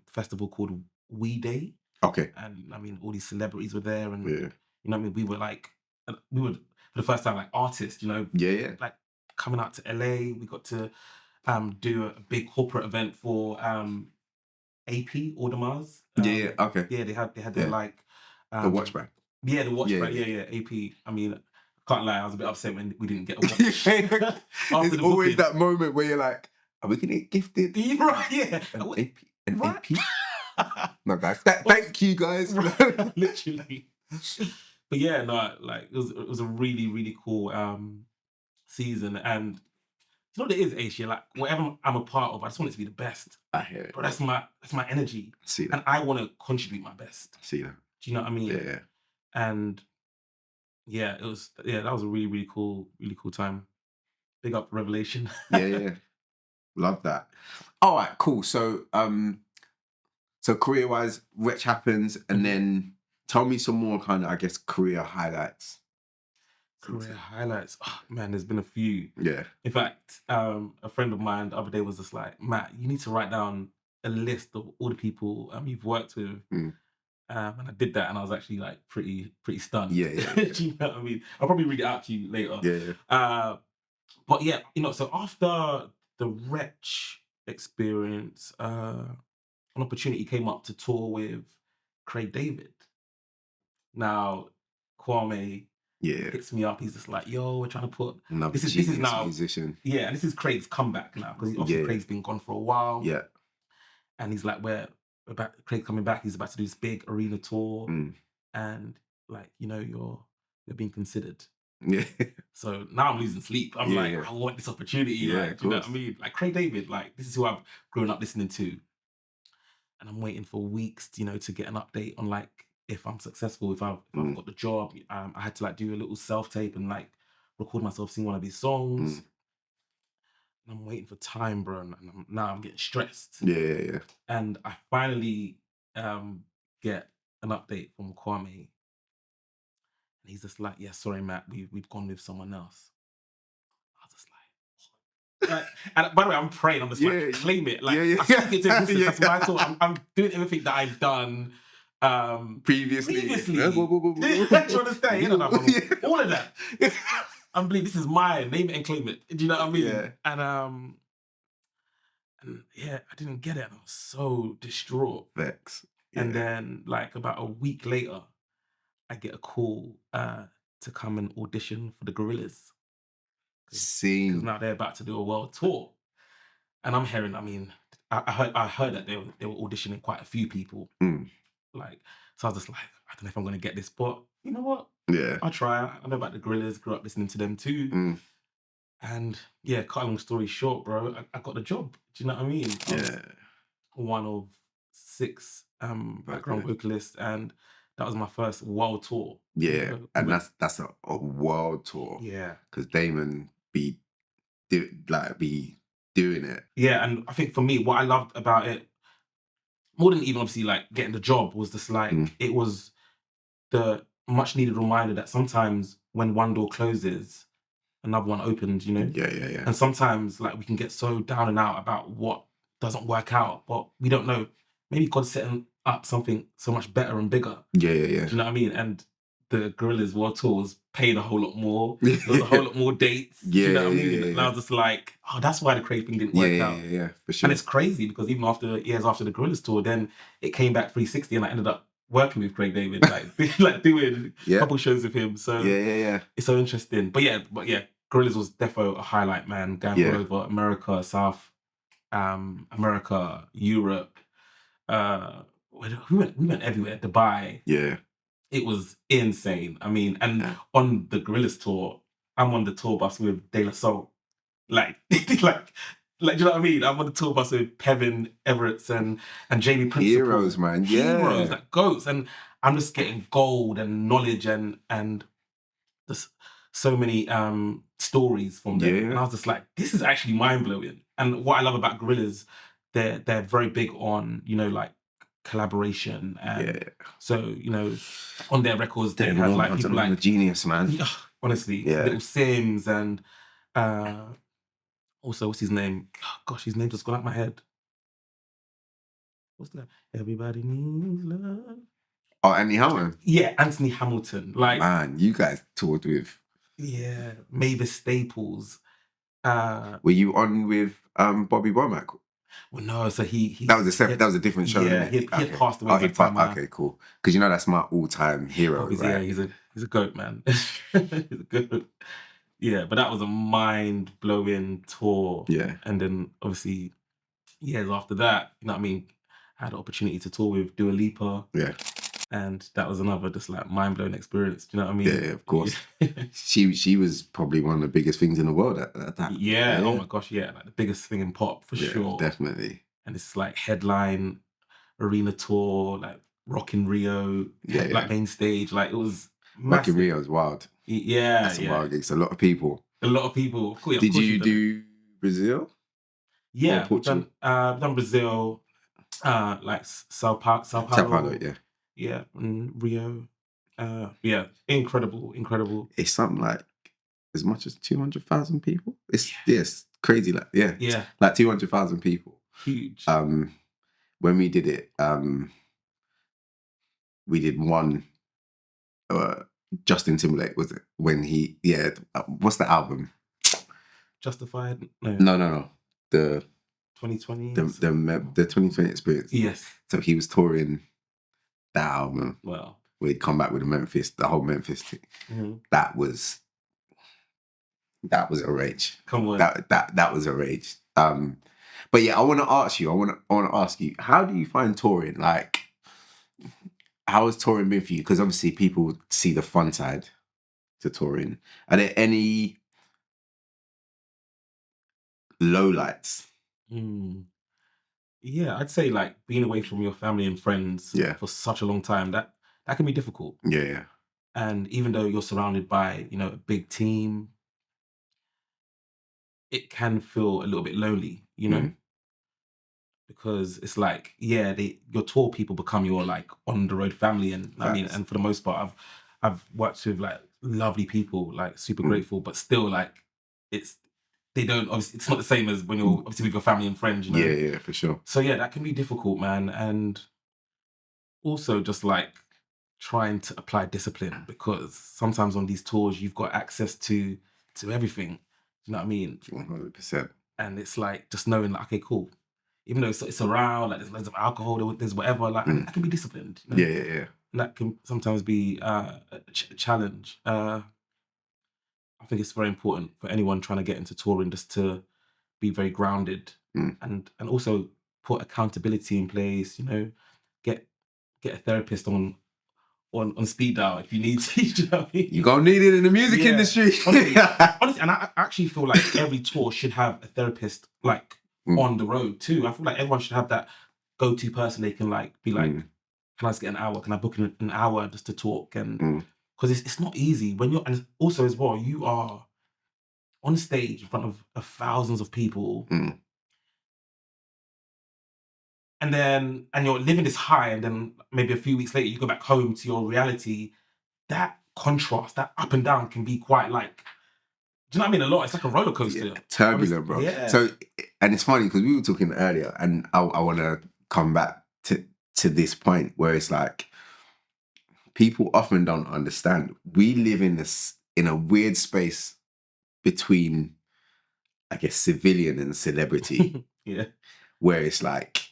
Speaker 2: festival called We Day.
Speaker 1: Okay.
Speaker 2: And I mean, all these celebrities were there, and
Speaker 1: yeah.
Speaker 2: you know what I mean. We were for the first time like artists, you know.
Speaker 1: Yeah.
Speaker 2: Like coming out to LA, we got to do a big corporate event for AP Audemars.
Speaker 1: Okay.
Speaker 2: Yeah, they had their like
Speaker 1: the watch brand.
Speaker 2: Yeah, the watch brand. Yeah. AP. I mean, can't lie, I was a bit upset when we didn't get a watch.
Speaker 1: There's always that moment where you're like, are we gonna get gifted?
Speaker 2: Right, yeah.
Speaker 1: An AP? No, guys. Thank you, guys.
Speaker 2: Literally. But yeah, no, like it was a really, really cool season. And you know what it is, Ayce? Like whatever I'm a part of, I just want it to be the best.
Speaker 1: I hear it.
Speaker 2: But that's my energy.
Speaker 1: I see that.
Speaker 2: And I want to contribute my best.
Speaker 1: I see that.
Speaker 2: Do you know what I mean?
Speaker 1: Yeah.
Speaker 2: And yeah, that was a really, really cool time. Big up Revelation.
Speaker 1: Yeah. Love that. All right, cool. So career-wise, Wretch happens, and then tell me some more kind of, I guess, career highlights.
Speaker 2: Career highlights. Oh, man, there's been a few.
Speaker 1: Yeah.
Speaker 2: In fact, a friend of mine the other day was just like, Matt, you need to write down a list of all the people you've worked with. And I did that, and I was actually like pretty stunned.
Speaker 1: Yeah.
Speaker 2: Do you know what I mean? I'll probably read it out to you later.
Speaker 1: Yeah.
Speaker 2: But yeah, you know, so after the Wretch experience, an opportunity came up to tour with Craig David. Now, Kwame hits me up. He's just like, "Yo, we're trying to put this is now
Speaker 1: musician."
Speaker 2: Yeah, this is Craig's comeback now, because obviously Craig's been gone for a while.
Speaker 1: Yeah,
Speaker 2: and he's like, Craig coming back. He's about to do this big arena tour, and like, you know, you're being considered.
Speaker 1: Yeah.
Speaker 2: So now I'm losing sleep. I'm like, I want this opportunity.
Speaker 1: Yeah,
Speaker 2: like, do you know what I mean? Like Craig David, like this is who I've grown up listening to, and I'm waiting for weeks, you know, to get an update on like if I'm successful, if I've got the job. I had to like do a little self tape and like record myself sing one of his songs. And I'm waiting for time, bro, and now I'm getting stressed.
Speaker 1: Yeah.
Speaker 2: And I finally get an update from Kwame. And he's just like, yeah, sorry, Matt, we've gone with someone else. I was just like, and by the way, I'm praying. I'm just like, claim it. Like, I speak it to existence. That's my thought. I'm doing everything that I've done previously. Do you understand? You know, all of that. I'm believing this is mine. Name it and claim it. Do you know what I mean?
Speaker 1: Yeah.
Speaker 2: And yeah, I didn't get it. And I was so distraught.
Speaker 1: Vex. Yeah.
Speaker 2: And then, like, about a week later, I get a call to come and audition for the Gorillas. Because now they're about to do a world tour. And I'm hearing, I mean, I heard that they were auditioning quite a few people. Like, so I was just like, I don't know if I'm going to get this, but you know what?
Speaker 1: Yeah.
Speaker 2: I'll try. I know about the Gorillas, grew up listening to them too. And yeah, cut a long story short, bro, I got the job. Do you know what I mean? I was one of 6 background vocalists, and that was my first world tour.
Speaker 1: Yeah, and that's a world tour.
Speaker 2: Yeah,
Speaker 1: because Damon be doing it.
Speaker 2: Yeah, and I think for me, what I loved about it, more than even obviously like getting the job, was just like it was the much needed reminder that sometimes when one door closes, another one opens. You know.
Speaker 1: Yeah.
Speaker 2: And sometimes like we can get so down and out about what doesn't work out, but we don't know. Maybe God's setting up something so much better and bigger.
Speaker 1: Yeah.
Speaker 2: Do you know what I mean? And the Gorillas World Tour was paying a whole lot more. There was a whole lot more dates. Do you know what I mean? And I was just like, oh, that's why the Craig thing didn't work out.
Speaker 1: Yeah, for sure.
Speaker 2: And it's crazy because even years after the Gorillas tour, then it came back 360, and I ended up working with Craig David, like doing a couple shows with him. So it's so interesting. But yeah, Gorillas was defo a highlight, man. Going all over America, South America, Europe. We went everywhere. Dubai.
Speaker 1: Yeah.
Speaker 2: It was insane. I mean, and on the Gorillas tour, I'm on the tour bus with De La Soul. Like, do you know what I mean? I'm on the tour bus with Pevin Everett and Jamie Principal.
Speaker 1: Heroes, man. Yeah.
Speaker 2: Heroes, like goats. And I'm just getting gold and knowledge and just so many stories from them.
Speaker 1: Yeah.
Speaker 2: And I was just like, this is actually mind-blowing. And what I love about Gorillas, they're very big on, like, collaboration. And so, on their records, they have like people like...
Speaker 1: a genius, man.
Speaker 2: Honestly. Little Sims and... also, what's his name? Oh, gosh, his name just gone out my head. What's that? Everybody needs love.
Speaker 1: Oh, Anthony Hamilton?
Speaker 2: Yeah, Anthony Hamilton. Like,
Speaker 1: man, you guys toured with...
Speaker 2: Yeah, Mavis Staples.
Speaker 1: Were you on with Bobby Womack?
Speaker 2: Well, no, so he
Speaker 1: that was a different show.
Speaker 2: Yeah, he had passed away.
Speaker 1: Okay, cool. Because that's my all-time hero, right?
Speaker 2: Yeah, he's a goat, man. He's a goat. Yeah, but that was a mind-blowing tour.
Speaker 1: Yeah.
Speaker 2: And then, obviously, years after that, you know what I mean, I had the opportunity to tour with Dua Lipa.
Speaker 1: Yeah.
Speaker 2: And that was another just like mind-blowing experience. Do you know what I mean?
Speaker 1: Yeah, of course. She was probably one of the biggest things in the world at that time.
Speaker 2: Yeah, oh my gosh, yeah. Like the biggest thing in pop, for sure.
Speaker 1: Definitely.
Speaker 2: And it's like headline, arena tour, like Rock in Rio, like main stage. Like it was massive.
Speaker 1: Rock in Rio is wild.
Speaker 2: Yeah,
Speaker 1: that's a wild gig. It's a lot of people.
Speaker 2: Did
Speaker 1: you do Brazil?
Speaker 2: Yeah, we've done Brazil, like Sao Paulo.
Speaker 1: Sao Paulo, yeah.
Speaker 2: Yeah, and Rio. Yeah, incredible.
Speaker 1: It's something like as much as 200,000 people. It's crazy, like 200,000 people.
Speaker 2: Huge.
Speaker 1: When we did it, we did one. Justin Timberlake, was it? When he what's the album?
Speaker 2: Justified?
Speaker 1: No. The
Speaker 2: 2020.
Speaker 1: The 2020 experience.
Speaker 2: Yes.
Speaker 1: So he was touring that album.
Speaker 2: Wow.
Speaker 1: Where he'd come back with the whole Memphis thing.
Speaker 2: Mm-hmm.
Speaker 1: That was a rage.
Speaker 2: Come on.
Speaker 1: That was a rage. But yeah, I want to ask you, how do you find touring? Like, how has touring been for you? Because obviously people see the fun side to touring. Are there any lowlights?
Speaker 2: Yeah, I'd say like being away from your family and friends for such a long time, that can be difficult.
Speaker 1: Yeah.
Speaker 2: And even though you're surrounded by, a big team, it can feel a little bit lonely, because it's like, your tour people become your like on the road family, and I mean, and for the most part, I've worked with like lovely people, like super grateful, but still like they don't obviously, it's not the same as when you're obviously with your family and friends,
Speaker 1: Yeah, for sure.
Speaker 2: So yeah, that can be difficult, man, and also just like trying to apply discipline, because sometimes on these tours you've got access to everything. You know what I mean?
Speaker 1: 100%.
Speaker 2: And it's like just knowing like, okay, cool. Even though it's around, like there's loads of alcohol, there's whatever, like I can be disciplined.
Speaker 1: Yeah.
Speaker 2: And that can sometimes be a challenge. I think it's very important for anyone trying to get into touring just to be very grounded and also put accountability in place. Get a therapist on speed dial if you need to. You know what I mean?
Speaker 1: You're gonna need it in the music industry.
Speaker 2: Honestly, and I actually feel like every tour should have a therapist like on the road too. I feel like everyone should have that go-to person they can like be like, can I just get an hour? Can I book an hour just to talk? And because it's not easy when you're, and also as well, you are on stage in front of thousands of people. And you're living this high, and then maybe a few weeks later you go back home to your reality. That contrast, that up and down, can be quite like, do you know what I mean? A lot. It's like a roller coaster.
Speaker 1: Turbulent, bro.
Speaker 2: Yeah.
Speaker 1: So, and it's funny because we were talking earlier, and I want to come back to this point where it's like people often don't understand. We live in a weird space between, I guess, civilian and celebrity,
Speaker 2: Yeah.
Speaker 1: where it's like,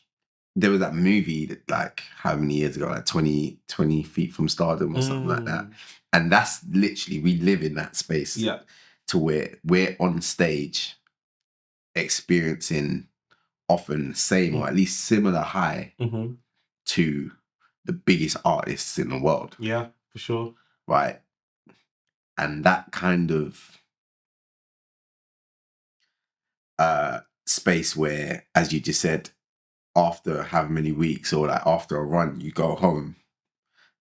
Speaker 1: there was that movie that, like, how many years ago, like 20 feet from stardom or something like that. And that's literally, we live in that space
Speaker 2: Yeah.
Speaker 1: to where we're on stage experiencing often the same or at least similar high to the biggest artists in the world.
Speaker 2: Yeah, for sure.
Speaker 1: Right. And that kind of space where, as you just said, after how many weeks or like after a run, you go home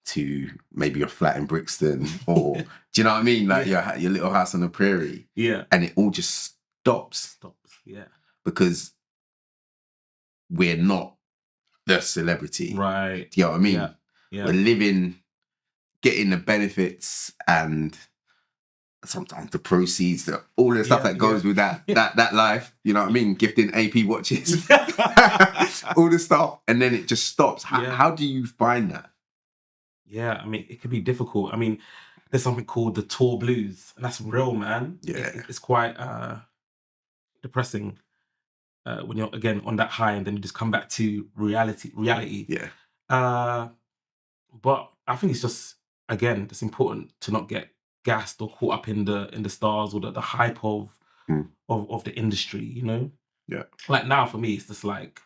Speaker 1: to maybe your flat in Brixton or do you know what I mean? Like your little house on the prairie.
Speaker 2: Yeah.
Speaker 1: And it all just stops.
Speaker 2: Yeah.
Speaker 1: Because we're not the celebrity.
Speaker 2: Right.
Speaker 1: Do you know what I mean?
Speaker 2: Yeah.
Speaker 1: We're living, getting the benefits and sometimes the proceeds, all the stuff that goes with that life. You know what I mean? Gifting AP watches, all the stuff, and then it just stops. How do you find that?
Speaker 2: Yeah, I mean, it could be difficult. I mean, there's something called the tour blues, and that's real, man.
Speaker 1: Yeah,
Speaker 2: it's quite depressing when you're again on that high, and then you just come back to reality.
Speaker 1: Yeah.
Speaker 2: But I think it's just, again, it's important to not get gassed or caught up in the stars or the hype of the industry, you know?
Speaker 1: Yeah.
Speaker 2: Like now for me, it's just like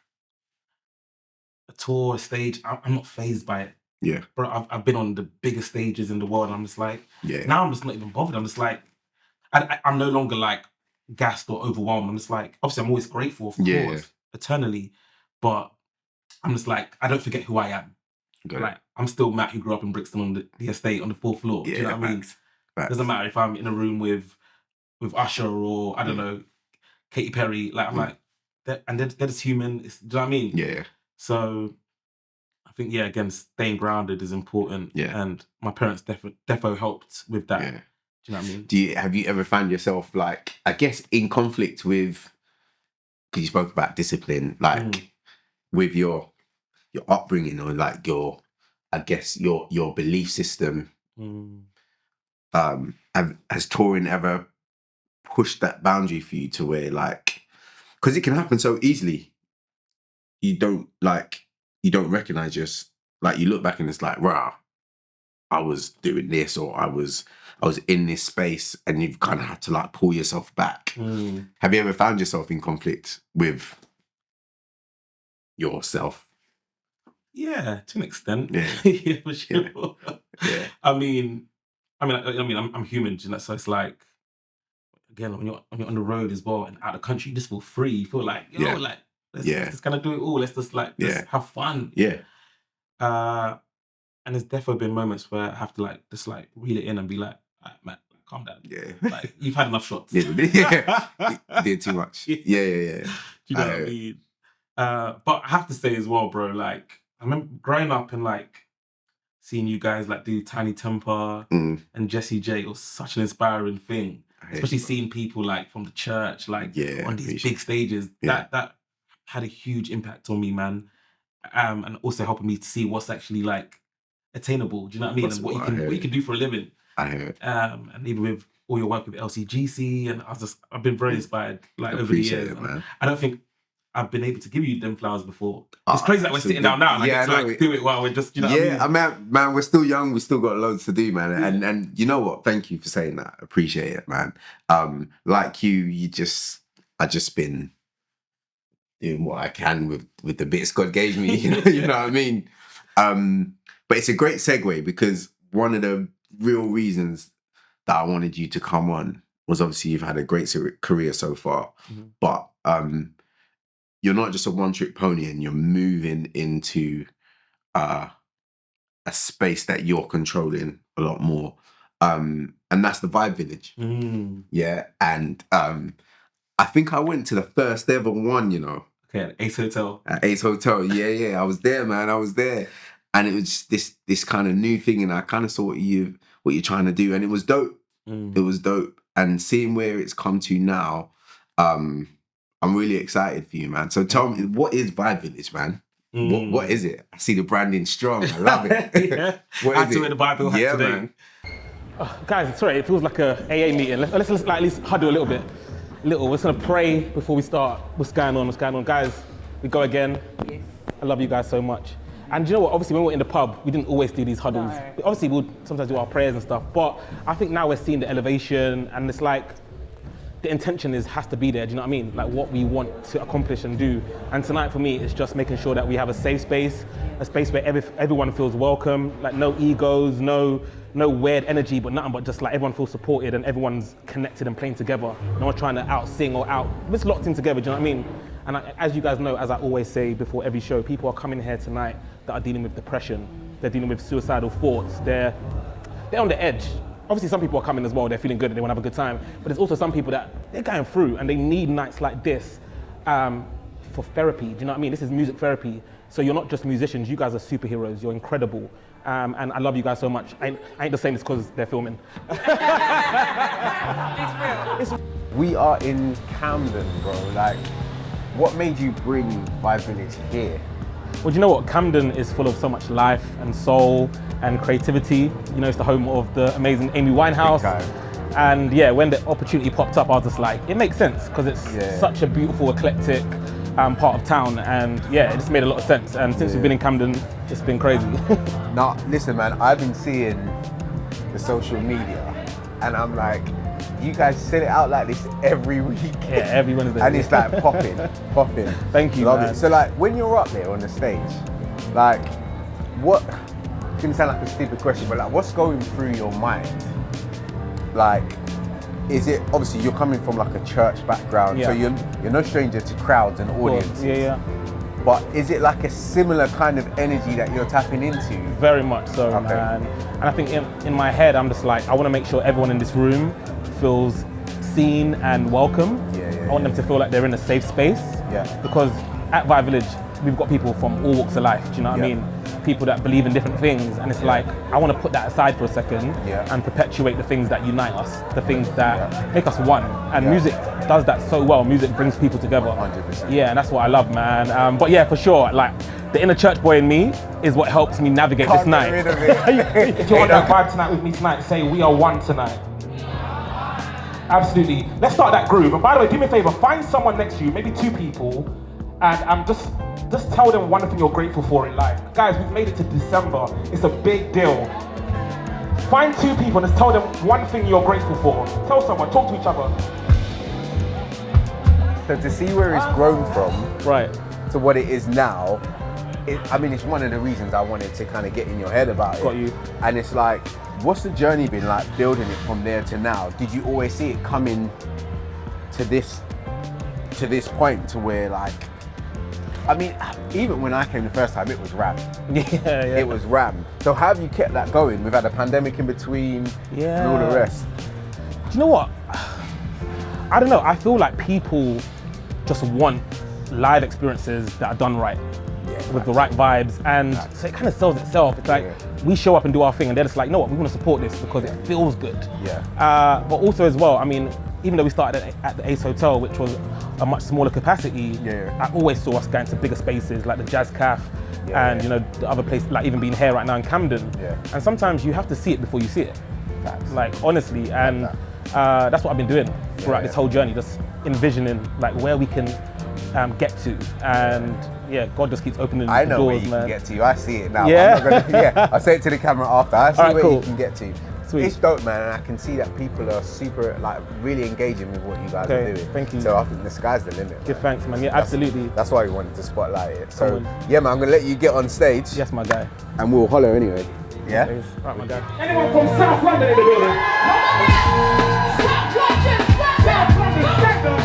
Speaker 2: a tour, a stage, I'm not fazed by it.
Speaker 1: Yeah.
Speaker 2: Bro, I've been on the biggest stages in the world and I'm just like,
Speaker 1: yeah.
Speaker 2: Now I'm just not even bothered. I'm just like, I'm no longer like gassed or overwhelmed. I'm just like, obviously I'm always grateful, of course, eternally, but I'm just like, I don't forget who I am. Like, I'm still Matt who grew up in Brixton on the estate on the 4th floor. Do you know what I mean? Doesn't matter if I'm in a room with Usher or, I don't know, Katy Perry. Like, I'm like, and they're just human. Do you know what I mean?
Speaker 1: Yeah.
Speaker 2: So I think, again, staying grounded is important.
Speaker 1: Yeah.
Speaker 2: And my parents defo helped with that.
Speaker 1: Yeah.
Speaker 2: Do you know what I mean?
Speaker 1: Have you ever found yourself, like, I guess, in conflict with, because you spoke about discipline, like with your upbringing or like your belief system, has touring ever pushed that boundary for you to where, like, because it can happen so easily, you don't recognize like, you look back and it's like, wow, I was doing this or I was in this space, and you've kind of had to like pull yourself back. Have you ever found yourself in conflict with yourself?
Speaker 2: Yeah, to an extent.
Speaker 1: Yeah.
Speaker 2: Yeah, for sure.
Speaker 1: Yeah.
Speaker 2: I mean, I'm human, you know, so it's like, again, when you're on the road as well and out of the country, you just feel free. You feel like, like, let's just kind of do it all. Let's just like, just have fun.
Speaker 1: Yeah.
Speaker 2: And there's definitely been moments where I have to like, just like reel it in and be like, all right, Matt, calm down.
Speaker 1: Yeah.
Speaker 2: Like, you've had enough shots.
Speaker 1: Yeah. Did too much. Yeah.
Speaker 2: Do you know what I mean? But I have to say as well, bro, like, I remember growing up and like seeing you guys like do Tiny Temper and Jessie J. It was such an inspiring thing. Especially seeing people like from the church, like on these big stages. That had a huge impact on me, man. And also helping me to see what's actually like attainable. Do you know what I mean? And what you can do for a living.
Speaker 1: I heard.
Speaker 2: And even with all your work with LCGC, and I've been very inspired like over the years.
Speaker 1: It, man.
Speaker 2: I don't think I've been able to give you them flowers before. It's crazy that we're sitting down now and I get to like do it while we're just, you know what I mean?
Speaker 1: I mean, man, we're still young. We still got loads to do, man. And you know what? Thank you for saying that. Appreciate it, man. Like I just been doing what I can with the bits God gave me. You know what I mean? But it's a great segue, because one of the real reasons that I wanted you to come on was obviously you've had a great career so far, but you're not just a one-trick pony, and you're moving into a space that you're controlling a lot more. And that's the Vibe Village. Yeah. And I think I went to the first ever one, you know.
Speaker 2: Okay, at Ayce Hotel.
Speaker 1: At Ayce Hotel, yeah. I was there, man. I was there. And it was just this kind of new thing, and I kind of saw what you're trying to do, and it was dope. It was dope. And seeing where it's come to now, I'm really excited for you, man. So tell me, what is Vibe Village, man? What is it? I see the branding strong. I love it.
Speaker 2: Yeah.
Speaker 1: What
Speaker 2: Had
Speaker 1: is
Speaker 2: to
Speaker 1: it?
Speaker 2: wear the Bible hat
Speaker 1: Yeah,
Speaker 2: today.
Speaker 1: man.
Speaker 4: Guys, sorry, it feels like a AA meeting. Let's like at least huddle a little bit. We're just gonna pray before we start. What's going on? Guys, we go again.
Speaker 5: Yes.
Speaker 4: I love you guys so much. And you know what, obviously when we were in the pub, we didn't always do these huddles.
Speaker 5: No.
Speaker 4: Obviously we'll sometimes do our prayers and stuff, but I think now we're seeing the elevation and it's like, the intention has to be there, do you know what I mean? Like what we want to accomplish and do. And tonight for me, it's just making sure that we have a safe space, a space where everyone feels welcome, like no egos, no weird energy, but nothing but just like everyone feels supported and everyone's connected and playing together. No one's trying to out-sing or out, we're just locked in together, do you know what I mean? And as you guys know, as I always say before every show, people are coming here tonight that are dealing with depression, they're dealing with suicidal thoughts, they're on the edge. Obviously some people are coming as well, they're feeling good and they want to have a good time, but there's also some people that they're going through and they need nights like this for therapy, do you know what I mean? This is music therapy, so you're not just musicians, you guys are superheroes, you're incredible. And I love you guys so much. I ain't just saying this because they're filming.
Speaker 1: We are in Camden, bro. Like, what made you bring 5 Village here?
Speaker 4: Well, do you know what? Camden is full of so much life and soul and creativity. You know, it's the home of the amazing Amy Winehouse.
Speaker 1: Big time.
Speaker 4: And yeah, when the opportunity popped up, I was just like, it makes sense because it's such a beautiful, eclectic part of town. And yeah, it just made a lot of sense. And since we've been in Camden, it's been crazy.
Speaker 1: Now, listen, man, I've been seeing the social media and I'm like, you guys send it out like this every week.
Speaker 4: Yeah, every Wednesday.
Speaker 1: And it's like popping.
Speaker 4: Thank you,
Speaker 1: Love
Speaker 4: man.
Speaker 1: it. So like, when you're up there on the stage, like, what, it's gonna sound like a stupid question, but like, what's going through your mind? Like, is it, obviously you're coming from like a church background, so you're no stranger to crowds and audiences.
Speaker 4: Yeah.
Speaker 1: But is it like a similar kind of energy that you're tapping into?
Speaker 4: Very much so,
Speaker 1: Okay.
Speaker 4: man. And I think in my head, I'm just like, I want to make sure everyone in this room feels seen and welcome. I want them to feel like they're in a safe space. Because at Vibe Village, we've got people from all walks of life, do you know what I mean? People that believe in different things, and it's like, I want to put that aside for a second and perpetuate the things that unite us, the things that make us one. And music does that so well. Music brings people together.
Speaker 1: 100%.
Speaker 4: Yeah, and that's what I love, man. But yeah, for sure, like, the inner church boy in me is what helps me navigate this night.
Speaker 1: Get rid of it.
Speaker 2: If you want that vibe tonight with me tonight, say we are one tonight. Absolutely. Let's start that groove. And by the way, do me a favor, find someone next to you, maybe 2 people, and just tell them one thing you're grateful for in life. Guys, we've made it to December. It's a big deal. Find 2 people and just tell them one thing you're grateful for. Tell someone, talk to each other.
Speaker 1: So to see where it's grown from
Speaker 4: Right.
Speaker 1: to what it is now, it's one of the reasons I wanted to kind of get in your head about it.
Speaker 4: Got you.
Speaker 1: And it's like, what's the journey been like building it from there to now? Did you always see it coming to this point to where, like, I mean, even when I came the first time, it was Ram.
Speaker 4: Yeah.
Speaker 1: It was Ram. So how have you kept that going? We've had a pandemic in between and all the rest.
Speaker 4: Do you know what? I don't know. I feel like people just want live experiences that are done right, with the right vibes, and so it kind of sells itself. It's like we show up and do our thing, and they're just like, you know what, we want to support this because it feels good. But also as well, I mean, even though we started at the Ayce Hotel, which was a much smaller capacity, I always saw us going to bigger spaces like the Jazz Caf, and you know, the other place, like even being here right now in Camden. And sometimes you have to see it before you see it. Like honestly, and that's what I've been doing throughout this whole journey, just envisioning like where we can get to, and God just keeps opening
Speaker 1: I
Speaker 4: the
Speaker 1: know
Speaker 4: doors,
Speaker 1: where you
Speaker 4: man.
Speaker 1: can get to. I see it now.
Speaker 4: Yeah?
Speaker 1: I'm not gonna, I'll say it to the camera after. I see
Speaker 4: Alright,
Speaker 1: where
Speaker 4: cool.
Speaker 1: you can get to.
Speaker 4: Sweet.
Speaker 1: It's dope, man, and I can see that people are super, like, really engaging with what you guys are doing.
Speaker 4: Thank you.
Speaker 1: So I think the sky's the limit.
Speaker 4: Give thanks, man. Yeah,
Speaker 1: That's-
Speaker 4: absolutely.
Speaker 1: That's why we wanted to spotlight it. So
Speaker 4: Come on.
Speaker 1: yeah, man, I'm gonna let you get on stage,
Speaker 4: Yes, my guy.
Speaker 1: and we'll holler anyway. Yeah.
Speaker 4: Right, my guy.
Speaker 2: Anyone from South London in the building?
Speaker 3: Stop rocking, stop
Speaker 2: South London, stand up.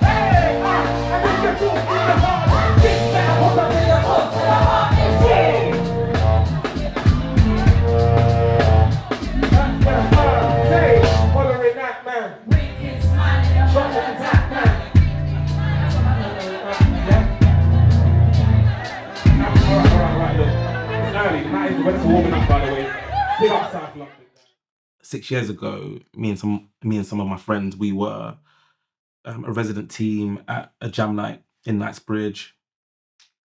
Speaker 2: Hey, and we can talk in the heart. Big man, hold up in the heart. Say, hollering that man. Drop that tap man. Alright, look. It's early. Night is when it's warming up, by the way. Big up South London. 6 years ago, me and some of my friends, we were a resident team at a jam night in Knightsbridge.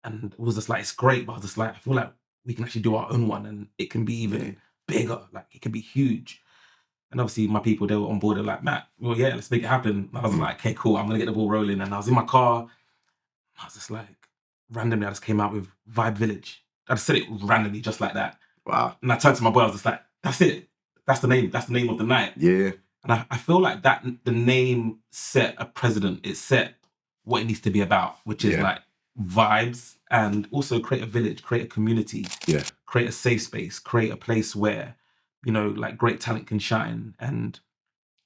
Speaker 2: And it was just like, it's great, but I was just like, I feel like we can actually do our own one and it can be even bigger. Like, it can be huge. And obviously my people, they were on board. They're like, Matt, well, yeah, let's make it happen. And I was like, okay, cool. I'm going to get the ball rolling. And I was in my car. I was just like, randomly, I just came out with Vibe Village. I just said it randomly, just like that.
Speaker 1: Wow.
Speaker 2: And I turned to my boy, I was just like, that's it. That's the name. That's the name of the night.
Speaker 1: Yeah.
Speaker 2: And I feel like that the name set a precedent. It set what it needs to be about, which is like vibes, and also create a village, create a community, create a safe space, create a place where, you know, like great talent can shine and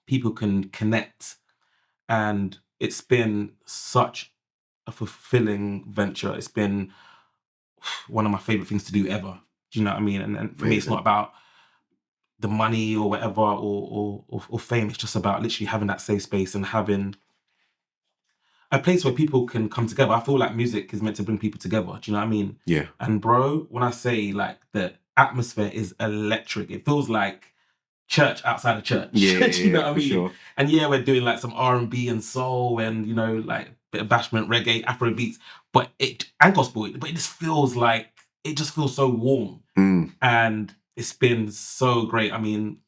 Speaker 2: people can connect. And it's been such a fulfilling venture. It's been one of my favorite things to do ever. Do you know what I mean? And for me, it's not about the money or whatever or fame. It's just about literally having that safe space and having a place where people can come together. I feel like music is meant to bring people together. Do you know what I mean?
Speaker 1: Yeah.
Speaker 2: And bro, when I say like the atmosphere is electric, it feels like church outside of church.
Speaker 1: Yeah,
Speaker 2: Do you know what I mean?
Speaker 1: Sure.
Speaker 2: And yeah, we're doing like some R&B and soul and, you know, like a bit of bashment, reggae, Afro beats, and gospel, but it just feels like, it just feels so warm. And it's been so great. I mean,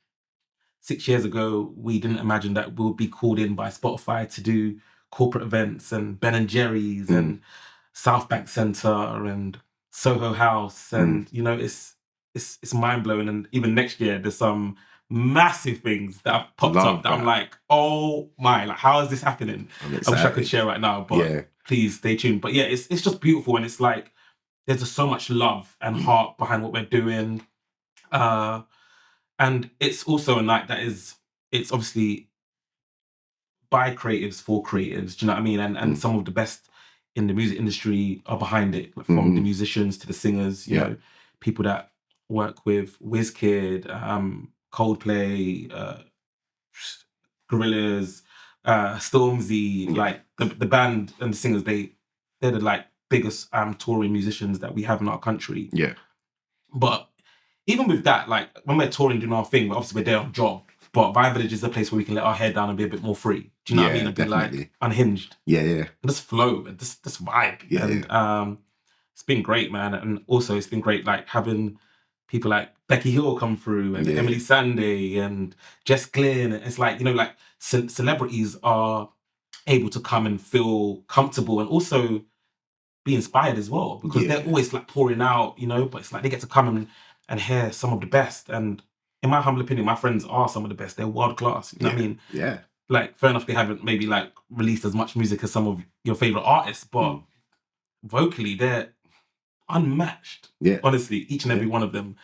Speaker 2: 6 years ago, we didn't imagine that we'll be called in by Spotify to do corporate events and Ben and Jerry's and South Bank Centre and Soho House. And, you know, it's mind blowing. And even next year, there's some massive things that have popped up that I'm like, oh my, like, how is this happening? I wish I could share right now, but please stay tuned. But yeah, it's just beautiful. And it's like, there's just so much love and heart behind what we're doing. And it's also a night that it's obviously by creatives for creatives. Do you know what I mean? And some of the best in the music industry are behind it, from the musicians to the singers, you know, people that work with Wizkid, Coldplay, Gorillaz, Stormzy, like the band and the singers, they're the like biggest touring musicians that we have in our country.
Speaker 1: Yeah.
Speaker 2: But even with that, like when we're touring doing our thing, obviously we're there on job, but Vibe Village is a place where we can let our hair down and be a bit more free. Do you know what I mean? And
Speaker 1: definitely.
Speaker 2: be like unhinged.
Speaker 1: Yeah.
Speaker 2: And just flow and just vibe. And it's been great, man. And also it's been great like having people like Becky Hill come through and Emily Sandé and Jess Glynn. It's like, you know, like celebrities are able to come and feel comfortable and also be inspired as well, because they're always like pouring out, you know, but it's like they get to come and hear some of the best. And in my humble opinion, my friends are some of the best. They're world class. You know what I mean?
Speaker 1: Yeah.
Speaker 2: Like, fair enough, they haven't maybe like released as much music as some of your favorite artists, but vocally they're unmatched.
Speaker 1: Yeah.
Speaker 2: Honestly, each and every one of them.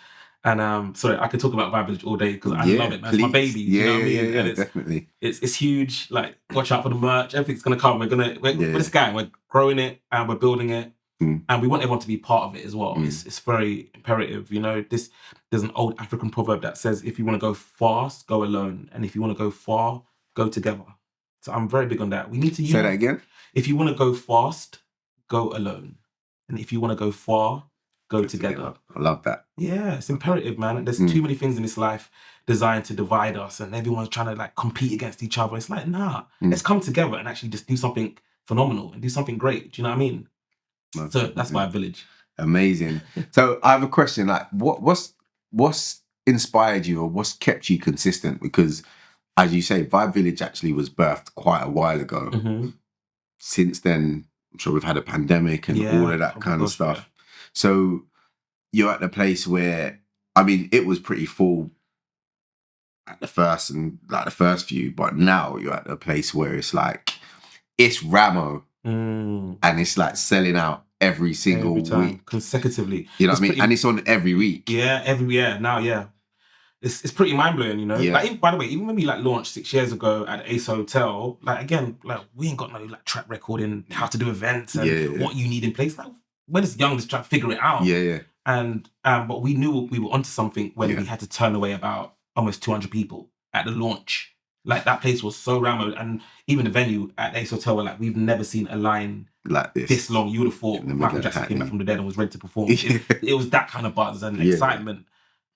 Speaker 2: And sorry, I could talk about Vibe Village all day because I love it, man. It's my baby. You know what I mean? And
Speaker 1: Definitely.
Speaker 2: It's huge. Like, watch out for the merch. Everything's gonna come. We're this guy. We're growing it and we're building it, and we want everyone to be part of it as well. It's very imperative. You know, there's an old African proverb that says, "If you want to go fast, go alone, and if you want to go far, go together." So I'm very big on that. We need to
Speaker 1: say that again.
Speaker 2: If you want to go fast, go alone, and if you want to go far, go together.
Speaker 1: I love that.
Speaker 2: Yeah, it's imperative, man. There's too many things in this life designed to divide us, and everyone's trying to like compete against each other. It's like, nah, let's come together and actually just do something phenomenal and do something great. Do you know what I mean? So that's my village.
Speaker 1: Amazing. So I have a question. Like, what's inspired you, or what's kept you consistent? Because, as you say, Vibe Village actually was birthed quite a while ago. Since then, I'm sure we've had a pandemic and all of that kind of stuff. Yeah. So you're at the place where, I mean, it was pretty full at the first few, but now you're at the place where it's like, it's Ramo and it's like selling out every single week.
Speaker 2: Consecutively.
Speaker 1: You know what I mean? And it's on every week.
Speaker 2: Yeah, now. It's pretty mind blowing, you know.
Speaker 1: Yeah.
Speaker 2: Like, by the way, even when we like launched 6 years ago at Ayce Hotel, like again, like we ain't got no like track record in how to do events and what you need in place. Like, we're just young, just trying to figure it out. And but we knew we were onto something when we had to turn away about almost 200 people at the launch. Like, that place was so rammed, and even the venue at Ayce Hotel, were like, we've never seen a line
Speaker 1: like
Speaker 2: this long. You would have thought Michael Jackson came back from the dead and was ready to perform. It was that kind of buzz and excitement.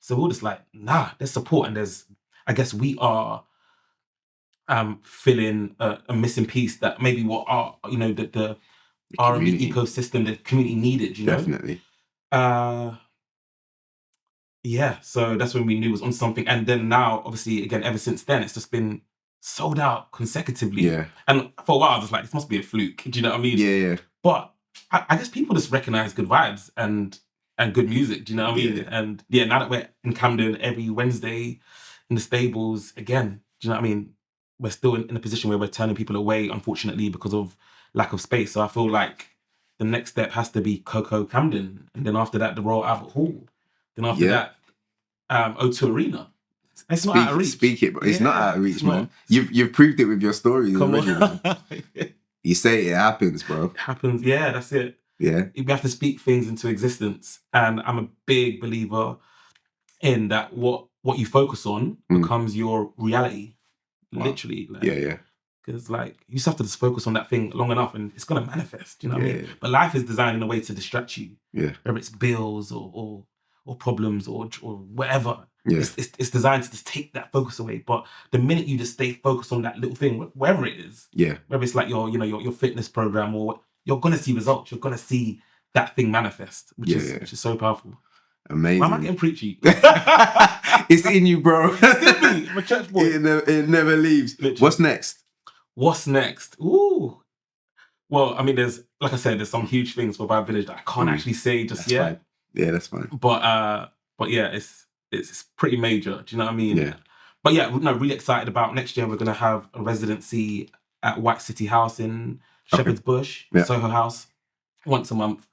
Speaker 2: So we were just like, nah, there's support, and I guess we are filling a missing piece that maybe what our, you know, the R&B
Speaker 1: community.
Speaker 2: ecosystem the community needed, you know?
Speaker 1: Definitely.
Speaker 2: Yeah, so that's when we knew it was on something. And then now, obviously, again, ever since then, it's just been sold out consecutively.
Speaker 1: Yeah.
Speaker 2: And for a while, I was just like, this must be a fluke. Do you know what I mean?
Speaker 1: Yeah.
Speaker 2: But I guess people just recognize good vibes and good music. Do you know what I mean?
Speaker 1: Yeah.
Speaker 2: And yeah, now that we're in Camden every Wednesday in the stables, again, do you know what I mean? We're still in a position where we're turning people away, unfortunately, because of lack of space. So I feel like the next step has to be Coco Camden. And then after that, the Royal Albert Hall. Then after that, O2 Arena. It's not out of reach.
Speaker 1: Speak it, but it's not out of reach,
Speaker 2: it's
Speaker 1: man.
Speaker 2: not.
Speaker 1: You've proved it with your stories
Speaker 2: Come
Speaker 1: already,
Speaker 2: on.
Speaker 1: man. You say it happens, bro.
Speaker 2: It happens. Yeah, that's it.
Speaker 1: Yeah.
Speaker 2: We have to speak things into existence. And I'm a big believer in that what you focus on becomes your reality.
Speaker 1: Wow.
Speaker 2: Literally. Like,
Speaker 1: Yeah.
Speaker 2: Because like you just have to just focus on that thing long enough and it's gonna manifest. You know what I mean?
Speaker 1: Yeah.
Speaker 2: But life is designed in a way to distract you.
Speaker 1: Yeah.
Speaker 2: Whether it's bills or problems or whatever.
Speaker 1: Yeah.
Speaker 2: It's designed to just take that focus away. But the minute you just stay focused on that little thing, wherever it is, whether it's like your fitness program or you're gonna see results. You're gonna see that thing manifest, which is so powerful.
Speaker 1: Amazing.
Speaker 2: Why am I getting preachy?
Speaker 1: It's in you, bro.
Speaker 2: It's in me. I'm a church boy.
Speaker 1: It never leaves.
Speaker 2: Literally.
Speaker 1: What's next?
Speaker 2: What's next? Ooh. Well, I mean, there's some huge things for Vibe Village that I can't actually say just yet.
Speaker 1: Fine. Yeah, that's fine.
Speaker 2: But yeah, it's pretty major. Do you know what I mean?
Speaker 1: Yeah.
Speaker 2: But yeah, no, really excited about next year. We're gonna have a residency at White City House in Shepherd's Bush, Soho House, once a month.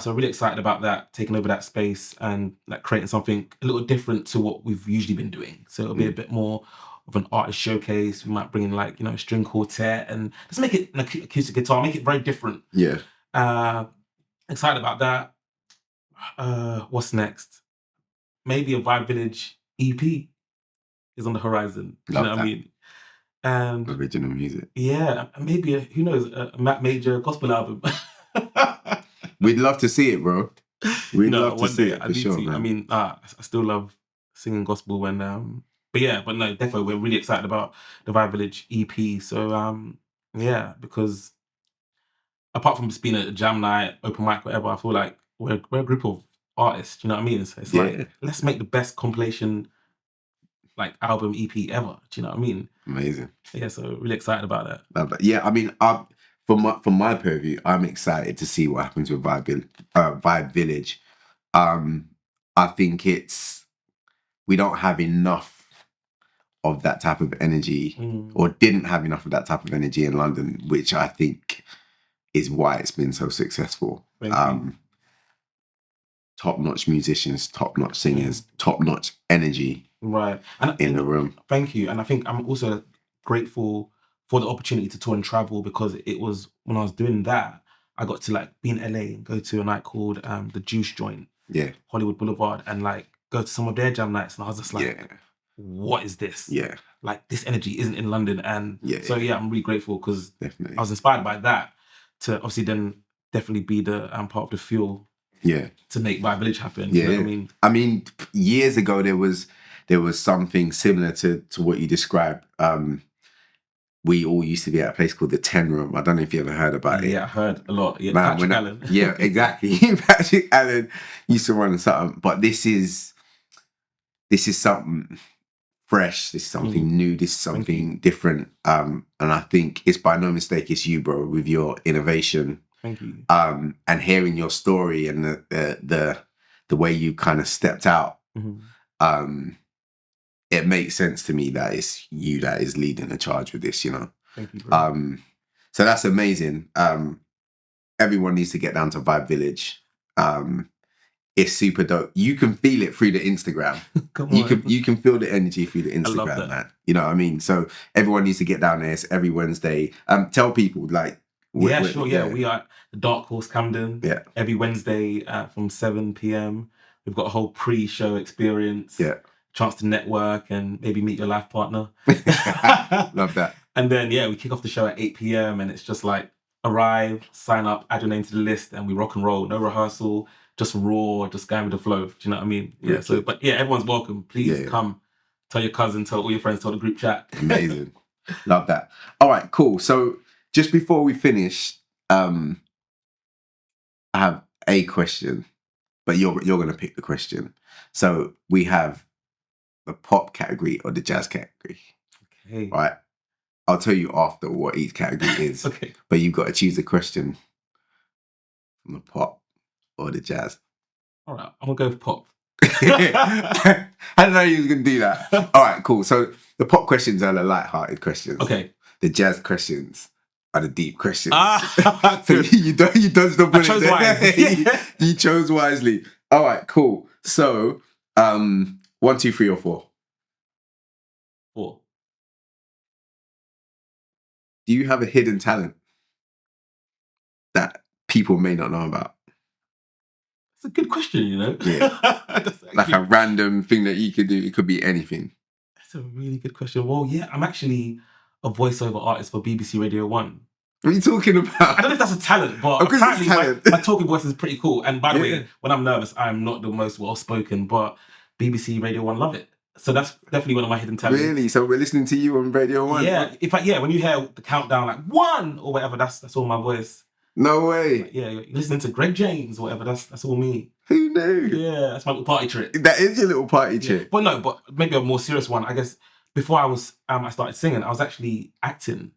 Speaker 2: So really excited about that, taking over that space and like creating something a little different to what we've usually been doing. So it'll be a bit more of an artist showcase. We might bring in like, a string quartet and just make it an acoustic guitar, make it very different.
Speaker 1: Yeah.
Speaker 2: Excited about that. What's next? Maybe a Vibe Village EP is on the horizon.
Speaker 1: Love
Speaker 2: you know
Speaker 1: that.
Speaker 2: what I mean? And
Speaker 1: original music.
Speaker 2: Yeah, maybe who knows, a Matt Maijah gospel album.
Speaker 1: We'd love to see it, bro. We'd love to see it for sure, man.
Speaker 2: I mean, I still love singing gospel when but no, definitely we're really excited about the Vibe Village EP. So yeah, because apart from just being a jam night, open mic, whatever, I feel like we're a group of artists. You know what I mean? It's like let's make the best compilation like album EP ever. Do you know what I mean?
Speaker 1: Amazing.
Speaker 2: Yeah, so really excited about that.
Speaker 1: Love that. Yeah, I mean, from my purview, I'm excited to see what happens with Vibe Village. I think we don't have enough of that type of energy, or didn't have enough of that type of energy in London, which I think is why it's been so successful. Top-notch musicians, top-notch singers, top-notch energy,
Speaker 2: right,
Speaker 1: in the room.
Speaker 2: Thank you, and I think I'm also grateful for the opportunity to tour and travel, because it was when I was doing that, I got to like be in LA and go to a night called the Juice Joint, Hollywood Boulevard, and like go to some of their jam nights, and I was just like, what is this? Like this energy isn't in London, and so I'm really grateful because I was inspired by that to obviously then definitely be the part of the fuel to make Vibe Village happen. You know what I mean?
Speaker 1: I mean, years ago there was something similar to what you described. We all used to be at a place called the 10 Room. I don't know if you ever heard about it.
Speaker 2: Yeah, I heard a lot. Yeah,
Speaker 1: Man,
Speaker 2: Patrick Allen.
Speaker 1: Yeah, exactly. Patrick Allen used to run something, but this is something fresh. This is something new. This is something different. And I think it's by no mistake it's you, bro, with your innovation.
Speaker 2: Thank you.
Speaker 1: And hearing your story and the way you kind of stepped out. It makes sense to me that it's you that is leading the charge with this,
Speaker 2: Thank you, bro.
Speaker 1: So that's amazing. Everyone needs to get down to Vibe Village. It's super dope. You can feel it through the Instagram. You can feel the energy through the Instagram, man. You know what I mean? So everyone needs to get down there. It's every Wednesday. Tell people like.
Speaker 2: We are at the Dark Horse Camden. Yeah. Every Wednesday from 7 p.m. We've got a whole pre-show experience. Yeah. Chance to network and maybe meet your life partner.
Speaker 1: Love that.
Speaker 2: And then, we kick off the show at 8 p.m. and it's just like, arrive, sign up, add your name to the list, and we rock and roll. No rehearsal, just raw, just going with the flow. Do you know what I mean? Yeah. So, but everyone's welcome. Please come. Tell your cousin, tell all your friends, tell the group chat.
Speaker 1: Amazing. Love that. All right, cool. So just before we finish, I have a question, but you're gonna pick the question. So we have the pop category or the jazz category.
Speaker 2: Okay.
Speaker 1: Right. I'll tell you after what each category is.
Speaker 2: Okay.
Speaker 1: But you've got to choose a question from the pop or the jazz.
Speaker 2: All right. I'm gonna go with pop.
Speaker 1: I didn't know you was gonna do that. All right, cool. So the pop questions are the light-hearted questions.
Speaker 2: Okay.
Speaker 1: The jazz questions are the deep questions.
Speaker 2: Ah,
Speaker 1: So
Speaker 2: good.
Speaker 1: you dodged the bullet.
Speaker 2: chose
Speaker 1: there.
Speaker 2: wisely.
Speaker 1: You chose wisely. All right, cool. So 1, 2, 3, or 4.
Speaker 2: 4.
Speaker 1: Do you have a hidden talent that people may not know about?
Speaker 2: It's a good question, you know.
Speaker 1: Yeah.
Speaker 2: That's
Speaker 1: Like a random thing that you could do. It could be anything.
Speaker 2: That's a really good question. Well, yeah, I'm actually a voiceover artist for BBC Radio 1.
Speaker 1: What are you talking about?
Speaker 2: I don't know if that's a talent, but
Speaker 1: Of course it's
Speaker 2: apparently
Speaker 1: talent.
Speaker 2: my talking voice is pretty cool. And by the
Speaker 1: Yeah.
Speaker 2: way, when I'm nervous, I'm not the most well-spoken, but BBC Radio 1 love it. So that's definitely one of my hidden talents.
Speaker 1: Really? So we're listening to you on Radio 1?
Speaker 2: Yeah. In fact, when you hear the countdown, like 1 or whatever, that's all my voice.
Speaker 1: No way.
Speaker 2: Like, yeah, you're listening to Greg James or whatever, that's all me.
Speaker 1: Who knew?
Speaker 2: Yeah, that's my little party trick.
Speaker 1: That is your little party
Speaker 2: Yeah.
Speaker 1: trick.
Speaker 2: But maybe a more serious one. I guess before I started singing, I was actually acting,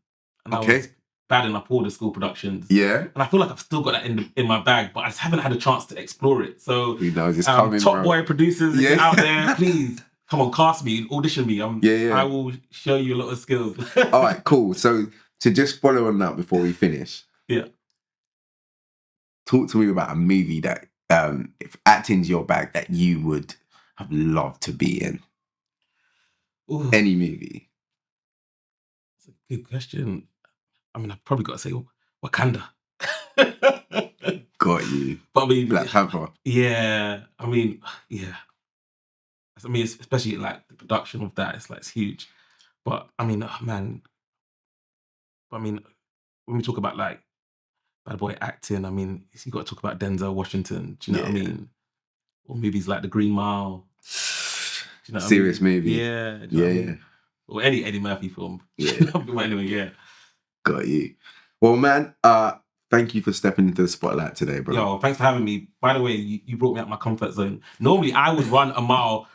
Speaker 2: and I was badding up all the school productions.
Speaker 1: Yeah.
Speaker 2: And I feel like I've still got that in my bag, but I just haven't had a chance to explore it. So
Speaker 1: Who knows? It's coming,
Speaker 2: top
Speaker 1: bro.
Speaker 2: boy producers, if
Speaker 1: Yeah.
Speaker 2: you're out there, please come on, cast me, audition me.
Speaker 1: Yeah.
Speaker 2: I will show you a lot of skills.
Speaker 1: All right, cool. So to just follow on that before we finish.
Speaker 2: Yeah.
Speaker 1: Talk to me about a movie that, if acting's your bag, that you would have loved to be in.
Speaker 2: Ooh,
Speaker 1: Any movie.
Speaker 2: that's a good question. I mean, I've probably got to say Wakanda.
Speaker 1: Got you.
Speaker 2: But I mean,
Speaker 1: Black Panther.
Speaker 2: yeah. I mean, yeah. I mean, especially like the production of that, it's huge. But I mean, man. I mean, when we talk about like bad boy acting, I mean, you got to talk about Denzel Washington. Do you know what I
Speaker 1: Yeah.
Speaker 2: mean? Or movies like The Green Mile. Do you know what
Speaker 1: Serious
Speaker 2: I mean?
Speaker 1: movie.
Speaker 2: Yeah. Do you know what I
Speaker 1: Yeah.
Speaker 2: mean? Or any Eddie Murphy film.
Speaker 1: Yeah.
Speaker 2: But anyway, yeah.
Speaker 1: Got you. Well, man, thank you for stepping into the spotlight today, bro.
Speaker 2: Yo, thanks for having me. By the way, you brought me out my comfort zone. Normally, I would run a mile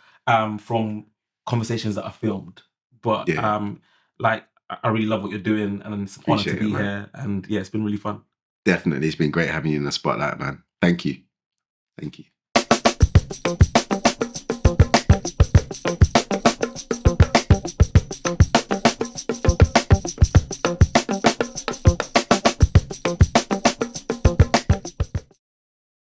Speaker 2: from conversations that I filmed, but
Speaker 1: Yeah.
Speaker 2: like I really love what you're doing, and it's an honor to
Speaker 1: Appreciate it,
Speaker 2: be
Speaker 1: man.
Speaker 2: here. And yeah, it's been really fun.
Speaker 1: Definitely. It's been great having you in the spotlight, man. Thank you. Thank you.